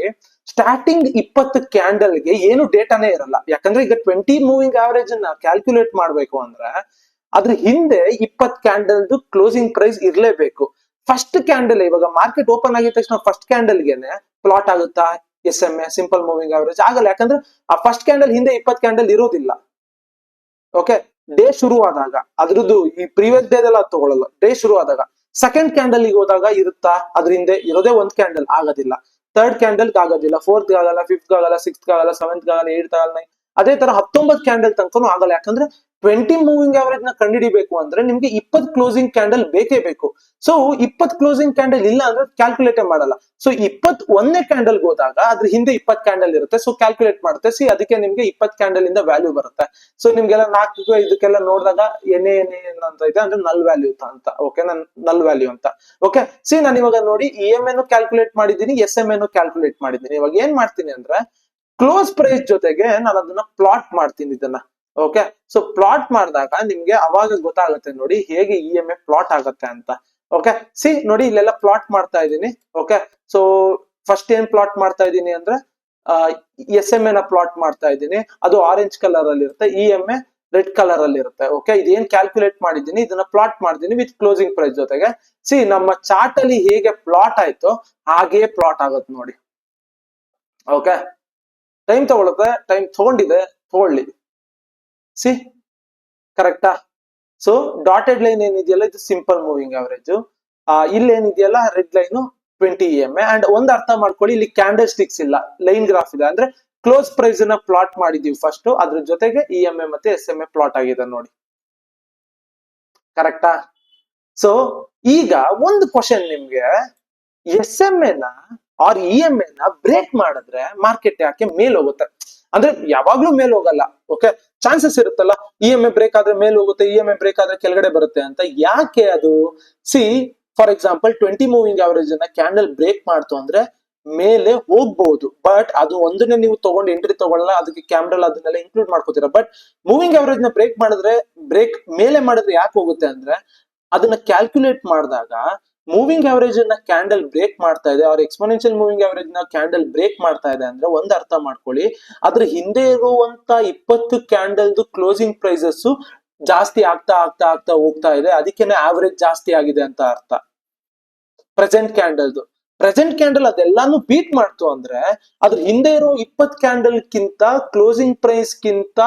ಸ್ಟಾರ್ಟಿಂಗ್ 20 ಕ್ಯಾಂಡಲ್ ಗೆ ಏನು ಡೇಟಾನೇ ಇರಲ್ಲ. ಯಾಕಂದ್ರೆ ಈಗ 20 ಮೂವಿಂಗ್ ಆವರೇಜ್ ಅನ್ನ ಕ್ಯಾಲ್ಕುಲೇಟ್ ಮಾಡ್ಬೇಕು ಅಂದ್ರೆ ಅದ್ರ ಹಿಂದೆ 20 ಕ್ಯಾಂಡಲ್ದು ಕ್ಲೋಸಿಂಗ್ ಪ್ರೈಸ್ ಇರ್ಲೇಬೇಕು. ಫಸ್ಟ್ ಕ್ಯಾಂಡಲ್ ಇವಾಗ ಮಾರ್ಕೆಟ್ ಓಪನ್ ಆಗಿದ ತಕ್ಷಣ ಫಸ್ಟ್ ಕ್ಯಾಂಡಲ್ ಗೆನೆ ಪ್ಲಾಟ್ ಆಗುತ್ತಾ SMA ಸಿಂಪಲ್ ಮೂವಿಂಗ್ ಆವರೇಜ್? ಆಗಲ್ಲ. ಯಾಕಂದ್ರೆ ಆ ಫಸ್ಟ್ ಕ್ಯಾಂಡಲ್ ಹಿಂದೆ 20 ಕ್ಯಾಂಡಲ್ ಇರೋದಿಲ್ಲ. ಓಕೆ. ಡೇ ಶುರು ಆದಾಗ ಅದ್ರದ್ದು ಈ ಪ್ರೀವಿಯಸ್ ಡೇದೆಲ್ಲ ತಗೊಳ್ಳಲ್ಲ. ಡೇ ಶುರು ಆದಾಗ ಸೆಕೆಂಡ್ ಕ್ಯಾಂಡಲ್ ಹೋದಾಗ ಇರುತ್ತಾ, ಅದ್ರ ಹಿಂದೆ ಇರೋದೇ 1 ಕ್ಯಾಂಡಲ್, ಆಗೋದಿಲ್ಲ. ಥರ್ಡ್ ಕ್ಯಾಂಡಲ್ ಆಗೋದಿಲ್ಲ, ಫೋರ್ತ್ ಆಗಲ್ಲ, ಫಿಫ್ತ್ ಆಗಲ್ಲ, ಸಿಕ್ಸ್ತ್ ಆಗಲ್ಲ, ಸೆವೆಂತ್ ಆಗಲ್ಲ, ಏಟ್ ಆಗಲ್ಲ, ಅದೇ ತರ 19 ಕ್ಯಾಂಡಲ್ ತನಕನೂ ಆಗಲ್ಲ. ಯಾಕಂದ್ರೆ 20 ಮೂವಿಂಗ್ ಅವರೇಜ್ ನ ಕಂಡುಹಿಡಿಬೇಕು ಅಂದ್ರೆ ನಿಮ್ಗೆ 20 ಕ್ಲೋಸಿಂಗ್ ಕ್ಯಾಂಡಲ್ ಬೇಕೇ ಬೇಕು. ಸೊ 20 ಕ್ಲೋಸಿಂಗ್ ಕ್ಯಾಂಡಲ್ ಇಲ್ಲ ಅಂದ್ರೆ ಕ್ಯಾಲ್ಕುಲೇಟ್ ಮಾಡಲ್ಲ. ಸೊ 21ನೇ ಕ್ಯಾಂಡಲ್ ಹೋದಾಗ ಅದ್ರ ಹಿಂದೆ 20 ಕ್ಯಾಂಡಲ್ ಇರುತ್ತೆ, ಸೊ ಕ್ಯಾಲ್ಕುಲೇಟ್ ಮಾಡುತ್ತೆ. ಸಿ ಅದಕ್ಕೆ ನಿಮ್ಗೆ 20 ಕ್ಯಾಂಡಲ್ ಇಂದ ವ್ಯಾಲ್ಯೂ ಬರುತ್ತೆ. ಸೊ ನಿಮ್ಗೆಲ್ಲ 4 ಇದಕ್ಕೆಲ್ಲ ನೋಡಿದಾಗ ಎನ್ ಅಂತ ಇದೆ ಅಂದ್ರೆ ನಲ್ ವ್ಯಾಲ್ಯೂ ಅಂತ. ಓಕೆ, ನಲ್ ವ್ಯಾಲ್ಯೂ ಅಂತ. ಓಕೆ, ಸಿ ನಾನು ಇವಾಗ ನೋಡಿ EMA ಕ್ಯಾಲ್ಕುಲೇಟ್ ಮಾಡಿದ್ದೀನಿ, SMA ಕ್ಯಾಲ್ಕುಲೇಟ್ ಮಾಡಿದ್ದೀನಿ. ಇವಾಗ ಏನ್ ಮಾಡ್ತೀನಿ ಅಂದ್ರೆ ಕ್ಲೋಸ್ ಪ್ರೈಸ್ ಜೊತೆಗೆ ನಾನು ಅದನ್ನ ಪ್ಲಾಟ್ ಮಾಡ್ತೀನಿ ಇದನ್ನ. ಓಕೆ, ಸೊ ಪ್ಲಾಟ್ ಮಾಡಿದಾಗ ನಿಮ್ಗೆ ಅವಾಗ ಗೊತ್ತಾಗುತ್ತೆ ನೋಡಿ ಹೇಗೆ EMA ಪ್ಲಾಟ್ ಆಗುತ್ತೆ ಅಂತ. ಓಕೆ, ಸಿ ನೋಡಿ ಇಲ್ಲೆಲ್ಲ ಪ್ಲಾಟ್ ಮಾಡ್ತಾ ಇದ್ದೀನಿ. ಓಕೆ, ಸೊ ಫಸ್ಟ್ ಏನ್ ಪ್ಲಾಟ್ ಮಾಡ್ತಾ ಇದ್ದೀನಿ ಅಂದ್ರೆ SMA ಪ್ಲಾಟ್ ಮಾಡ್ತಾ ಇದ್ದೀನಿ. ಅದು ಆರೆಂಜ್ ಕಲರ್ ಅಲ್ಲಿ ಇರುತ್ತೆ, EMA ರೆಡ್ ಕಲರ್ ಅಲ್ಲಿ ಇರುತ್ತೆ. ಓಕೆ, ಇದೇನ್ ಕ್ಯಾಲ್ಕುಲೇಟ್ ಮಾಡಿದ್ದೀನಿ ಇದನ್ನ ಪ್ಲಾಟ್ ಮಾಡಿದ್ದೀನಿ ವಿತ್ ಕ್ಲೋಸಿಂಗ್ ಪ್ರೈಸ್ ಜೊತೆಗೆ. ಸಿ ನಮ್ಮ ಚಾರ್ಟ್ ಅಲ್ಲಿ ಹೇಗೆ ಪ್ಲಾಟ್ ಆಯ್ತು ಹಾಗೆ ಪ್ಲಾಟ್ ಆಗುತ್ತೆ ನೋಡಿ. ಓಕೆ, ಟೈಮ್ ತಗೊಳುತ್ತೆ, ಟೈಮ್ ತಗೊಂಡಿದೆ, ತಗೊಳ್ಳಿ. ಸಿ ಕರೆಕ್ಟಾ? ಸೊ ಡಾಟೆಡ್ ಲೈನ್ ಏನಿದೆಯಲ್ಲ ಇದು ಸಿಂಪಲ್ ಮೂವಿಂಗ್ ಅವರೇಜ್. ಇಲ್ಲಿ ಏನಿದೆಯಲ್ಲ ರೆಡ್ ಲೈನ್ 20 EMA. ಅಂಡ್ ಒಂದ್ ಅರ್ಥ ಮಾಡ್ಕೊಳ್ಳಿ, ಇಲ್ಲಿ ಕ್ಯಾಂಡಲ್ ಸ್ಟಿಕ್ಸ್ ಇಲ್ಲ, ಲೈನ್ ಗ್ರಾಫ್ ಇದೆ. ಅಂದ್ರೆ ಕ್ಲೋಸ್ ಪ್ರೈಸ್ ನ ಪ್ಲಾಟ್ ಮಾಡಿದೀವಿ ಫಸ್ಟ್, ಅದ್ರ ಜೊತೆಗೆ EMA ಮತ್ತೆ SMA ಪ್ಲಾಟ್ ಆಗಿದೆ ನೋಡಿ. ಕರೆಕ್ಟಾ? ಸೊ ಈಗ ಒಂದು ಕ್ವಶನ್ ನಿಮ್ಗೆ, SMA ಆರ್ EMA ಬ್ರೇಕ್ ಮಾಡಿದ್ರೆ ಮಾರ್ಕೆಟ್ ಯಾಕೆ ಮೇಲ್ ಹೋಗುತ್ತೆ? ಅಂದ್ರೆ ಯಾವಾಗ್ಲೂ ಮೇಲ್ ಹೋಗಲ್ಲ. ಓಕೆ, ಚಾನ್ಸಸ್ ಇರುತ್ತಲ್ಲ, EMA ಬ್ರೇಕ್ ಆದ್ರೆ ಮೇಲ್ ಹೋಗುತ್ತೆ, EMA ಬ್ರೇಕ್ ಆದ್ರೆ ಕೆಳಗಡೆ ಬರುತ್ತೆ ಅಂತ. ಯಾಕೆ ಅದು? C for example 20 moving average ಅನ್ನ ಕ್ಯಾಂಡಲ್ ಬ್ರೇಕ್ ಮಾಡ್ತು ಅಂದ್ರೆ ಮೇಲೆ ಹೋಗ್ಬಹುದು, ಬಟ್ ಅದು ಒಂದನ್ನೇ ನೀವು ತಗೊಂಡು ಎಂಟ್ರಿ ತಗೊಳ್ಳಲ್ಲ, ಅದಕ್ಕೆ ಕ್ಯಾಮ್ರಲ್ ಅದನ್ನೆಲ್ಲ ಇನ್ಕ್ಲೂಡ್ ಮಾಡ್ಕೋತೀರಾ. ಬಟ್ ಮೂವಿಂಗ್ ಅವರೇಜ್ ನ ಬ್ರೇಕ್ ಮಾಡಿದ್ರೆ, ಬ್ರೇಕ್ ಮೇಲೆ ಮಾಡಿದ್ರೆ ಯಾಕೆ ಹೋಗುತ್ತೆ ಅಂದ್ರೆ ಅದನ್ನ ಕ್ಯಾಲ್ಕುಲೇಟ್ ಮಾಡಿದಾಗ ಮೂವಿಂಗ್ ಅವರೇಜ್ ಅನ್ನ ಕ್ಯಾಂಡಲ್ ಬ್ರೇಕ್ ಮಾಡ್ತಾ ಇದೆ, ಅವ್ರ ಎಕ್ಸ್ಪೋನೆನ್ಷಿಯಲ್ ಮೂವಿಂಗ್ ಅವರೇಜ್ ನ ಕ್ಯಾಂಡಲ್ ಬ್ರೇಕ್ ಮಾಡ್ತಾ ಇದೆ ಅಂದ್ರೆ ಒಂದ್ ಅರ್ಥ ಮಾಡ್ಕೊಳ್ಳಿ, ಅದ್ರ ಹಿಂದೆ ಇರುವಂತ 20 ಕ್ಯಾಂಡಲ್ದು ಕ್ಲೋಸಿಂಗ್ ಪ್ರೈಸಸ್ ಜಾಸ್ತಿ ಆಗ್ತಾ ಆಗ್ತಾ ಆಗ್ತಾ ಹೋಗ್ತಾ ಇದೆ. ಅದಕ್ಕೇನೆ ಆವರೇಜ್ ಜಾಸ್ತಿ ಆಗಿದೆ ಅಂತ ಅರ್ಥ. ಪ್ರೆಸೆಂಟ್ ಕ್ಯಾಂಡಲ್ ಅದೆಲ್ಲಾನು ಬೀಟ್ ಮಾಡ್ತು ಅಂದ್ರೆ ಅದ್ರ ಹಿಂದೆ ಇರೋ 20 ಕ್ಯಾಂಡಲ್ ಕಿಂತ ಕ್ಲೋಸಿಂಗ್ ಪ್ರೈಸ್ ಕಿಂತ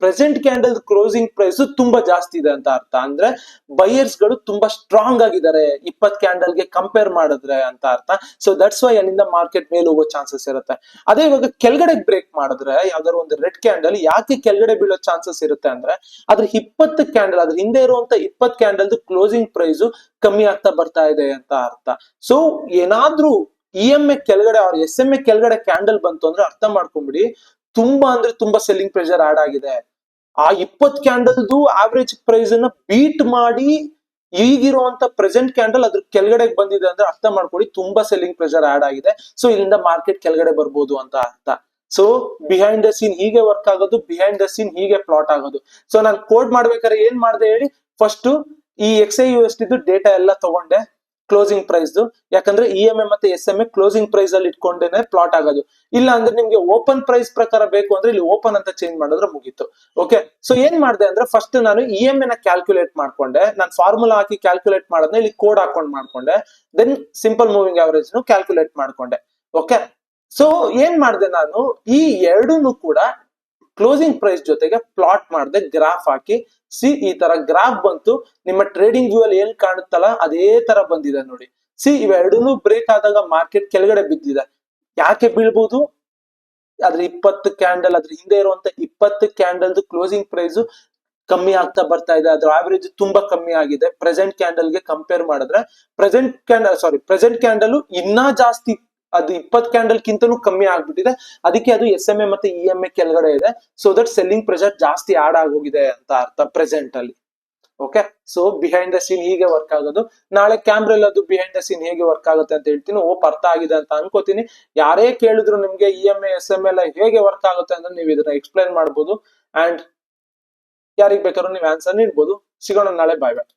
ಪ್ರೆಸೆಂಟ್ ಕ್ಯಾಂಡಲ್ ಕ್ಲೋಸಿಂಗ್ ಪ್ರೈಸ್ ತುಂಬಾ ಜಾಸ್ತಿ ಇದೆ ಅಂತ ಅರ್ಥ. ಅಂದ್ರೆ ಬೈಯರ್ಸ್ ಗಳು ತುಂಬಾ ಸ್ಟ್ರಾಂಗ್ ಆಗಿದ್ದಾರೆ 20 ಕ್ಯಾಂಡಲ್ ಗೆ ಕಂಪೇರ್ ಮಾಡಿದ್ರೆ ಅಂತ ಅರ್ಥ. ಸೊ ದಟ್ಸ್ ವೈ ಅಲ್ಲಿಂದ ಮಾರ್ಕೆಟ್ ಮೇಲೆ ಹೋಗೋ ಚಾನ್ಸಸ್ ಇರುತ್ತೆ. ಅದೇ ಇವಾಗ ಕೆಳಗಡೆ ಬ್ರೇಕ್ ಮಾಡಿದ್ರೆ ಯಾವ್ದಾದ್ರು ಒಂದು ರೆಡ್ ಕ್ಯಾಂಡಲ್ ಯಾಕೆ ಕೆಳಗಡೆ ಬೀಳೋ ಚಾನ್ಸಸ್ ಇರುತ್ತೆ ಅಂದ್ರೆ ಅದ್ರ 20 ಕ್ಯಾಂಡಲ್, ಅದ್ರ ಹಿಂದೆ ಇರುವಂತ 20 ಕ್ಯಾಂಡಲ್ ಕ್ಲೋಸಿಂಗ್ ಪ್ರೈಸ್ ಕಮ್ಮಿ ಆಗ್ತಾ ಬರ್ತಾ ಇದೆ ಅಂತ ಅರ್ಥ. ಸೊ ಏನಾದ್ರೂ EMA ಕೆಳಗಡೆ ಅವ್ರ SMA ಕೆಳಗಡೆ ಕ್ಯಾಂಡಲ್ ಬಂತು ಅಂದ್ರೆ ಅರ್ಥ ಮಾಡ್ಕೊಂಡ್ಬಿಡಿ, ತುಂಬಾ ಅಂದ್ರೆ ತುಂಬಾ ಸೆಲ್ಲಿಂಗ್ ಪ್ರೆಷರ್ ಆಡ್ ಆಗಿದೆ. ಆ 20 ಕ್ಯಾಂಡಲ್ದು ಆವರೇಜ್ ಪ್ರೈಸ್ ಅನ್ನ ಬೀಟ್ ಮಾಡಿ ಈಗಿರುವಂತ ಪ್ರೆಸೆಂಟ್ ಕ್ಯಾಂಡಲ್ ಅದ್ರ ಕೆಳಗಡೆ ಬಂದಿದೆ ಅಂದ್ರೆ ಅರ್ಥ ಮಾಡ್ಕೊಳ್ಳಿ ತುಂಬಾ ಸೆಲ್ಲಿಂಗ್ ಪ್ರೆಷರ್ ಆಡ್ ಆಗಿದೆ. ಸೊ ಇಲ್ಲಿಂದ ಮಾರ್ಕೆಟ್ ಕೆಳಗಡೆ ಬರ್ಬೋದು ಅಂತ ಅರ್ಥ. ಸೊ ಬಿಹೈಂಡ್ ದ ಸೀನ್ ಹೀಗೆ ವರ್ಕ್ ಆಗೋದು, ಬಿಹೈಂಡ್ ದ ಸೀನ್ ಹೀಗೆ ಪ್ಲಾಟ್ ಆಗೋದು. ಸೊ ನಾನು ಕೋಡ್ ಮಾಡ್ಬೇಕಾದ್ರೆ ಏನ್ ಮಾಡಿದೆ ಹೇಳಿ, ಫಸ್ಟ್ ಈ XAUSD ಡೇಟಾ ಎಲ್ಲ ತಗೊಂಡೆ ಕ್ಲೋಸಿಂಗ್ ಪ್ರೈಸ್, ಯಾಕಂದ್ರೆ EMA ಮತ್ತೆ SMA ಕ್ಲೋಸಿಂಗ್ ಪ್ರೈಸ್ ಅಲ್ಲಿ ಇಟ್ಕೊಂಡೇನೆ ಪ್ಲಾಟ್ ಆಗೋದು. ಇಲ್ಲ ಅಂದ್ರೆ ನಿಮ್ಗೆ ಓಪನ್ ಪ್ರೈಸ್ ಪ್ರಕಾರ ಬೇಕು ಅಂದ್ರೆ ಇಲ್ಲಿ ಓಪನ್ ಅಂತ ಚೇಂಜ್ ಮಾಡಿದ್ರೆ ಮುಗೀತು. ಓಕೆ, ಸೊ ಏನ್ ಮಾಡಿದೆ ಅಂದ್ರೆ ಫಸ್ಟ್ ನಾನು EMA ಕ್ಯಾಲ್ಕುಲೇಟ್ ಮಾಡ್ಕೊಂಡೆ, ನಾನು ಫಾರ್ಮುಲಾ ಹಾಕಿ ಕ್ಯಾಲ್ಕುಲೇಟ್ ಮಾಡೋದನ್ನ ಇಲ್ಲಿ ಕೋಡ್ ಹಾಕೊಂಡ್ ಮಾಡ್ಕೊಂಡೆ. Then simple moving average calculate ಮಾಡ್ಕೊಂಡೆ. ಓಕೆ, ಸೊ ಏನ್ ಮಾಡಿದೆ ನಾನು ಈ ಎರಡೂನು ಕೂಡ ಕ್ಲೋಸಿಂಗ್ ಪ್ರೈಸ್ ಜೊತೆಗೆ ಪ್ಲಾಟ್ ಮಾಡಿದೆ, ಗ್ರಾಫ್ ಹಾಕಿ. ಸಿ ಈ ತರ ಗ್ರಾಫ್ ಬಂತು, ನಿಮ್ಮ ಟ್ರೇಡಿಂಗ್ ವ್ಯೂ ಅಲ್ಲಿ ಏನ್ ಕಾಣುತ್ತಲ್ಲ ಅದೇ ತರ ಬಂದಿದೆ ನೋಡಿ. ಸಿ ಇವೆರಡೂನು ಬ್ರೇಕ್ ಆದಾಗ ಮಾರ್ಕೆಟ್ ಕೆಳಗಡೆ ಬಿದ್ದಿದೆ. ಯಾಕೆ ಬೀಳ್ಬಹುದು? ಅದ್ರ 20 ಕ್ಯಾಂಡಲ್, ಅದ್ರ ಹಿಂದೆ ಇರುವಂತ 20 ಕ್ಯಾಂಡಲ್ದು ಕ್ಲೋಸಿಂಗ್ ಪ್ರೈಸ್ ಕಮ್ಮಿ ಆಗ್ತಾ ಬರ್ತಾ ಇದೆ, ಅದ್ರ ಆವರೇಜ್ ತುಂಬಾ ಕಮ್ಮಿ ಆಗಿದೆ ಪ್ರೆಸೆಂಟ್ ಕ್ಯಾಂಡಲ್ ಗೆ ಕಂಪೇರ್ ಮಾಡಿದ್ರೆ. ಪ್ರೆಸೆಂಟ್ ಕ್ಯಾಂಡಲ್ ಇನ್ನೂ ಜಾಸ್ತಿ, ಅದು 20 ಕ್ಯಾಂಡಲ್ ಕಿಂತನೂ ಕಮ್ಮಿ ಆಗ್ಬಿಟ್ಟಿದೆ. ಅದಕ್ಕೆ ಅದು SMA ಮತ್ತೆ EMA ಕೆಳಗಡೆ ಇದೆ. ಸೊ ದಟ್ ಸೆಲ್ಲಿಂಗ್ ಪ್ರೆಷರ್ ಜಾಸ್ತಿ ಆಡ್ ಆಗೋಗಿದೆ ಅಂತ ಅರ್ಥ ಪ್ರೆಸೆಂಟ್ ಅಲ್ಲಿ. Okay, so behind the scene ಹೀಗೆ ವರ್ಕ್ ಆಗೋದು. ನಾಳೆ ಕ್ಯಾಮ್ರಲ್ಲಿ ಅದು ಬಿಹೈಂಡ್ ದ ಸೀನ್ ಹೇಗೆ ವರ್ಕ್ ಆಗುತ್ತೆ ಅಂತ ಹೇಳ್ತೀನಿ. ಅರ್ಥ ಆಗಿದೆ ಅಂತ ಅನ್ಕೋತೀನಿ. ಯಾರೇ ಕೇಳಿದ್ರು ನಿಮ್ಗೆ EMA SMA ಎಲ್ಲ ಹೇಗೆ ವರ್ಕ್ ಆಗುತ್ತೆ ಅಂದ್ರೆ ನೀವು ಇದನ್ನ ಎಕ್ಸ್ಪ್ಲೈನ್ ಮಾಡ್ಬೋದು. ಅಂಡ್ ಯಾರಿಗ್ ಬೇಕಾದ್ರೂ ನೀವು ಆನ್ಸರ್ ನೀಡ್ಬೋದು. ಸಿಗೋಣ ನಾಳೆ. ಬಾಯ್ ಬಾಯ್.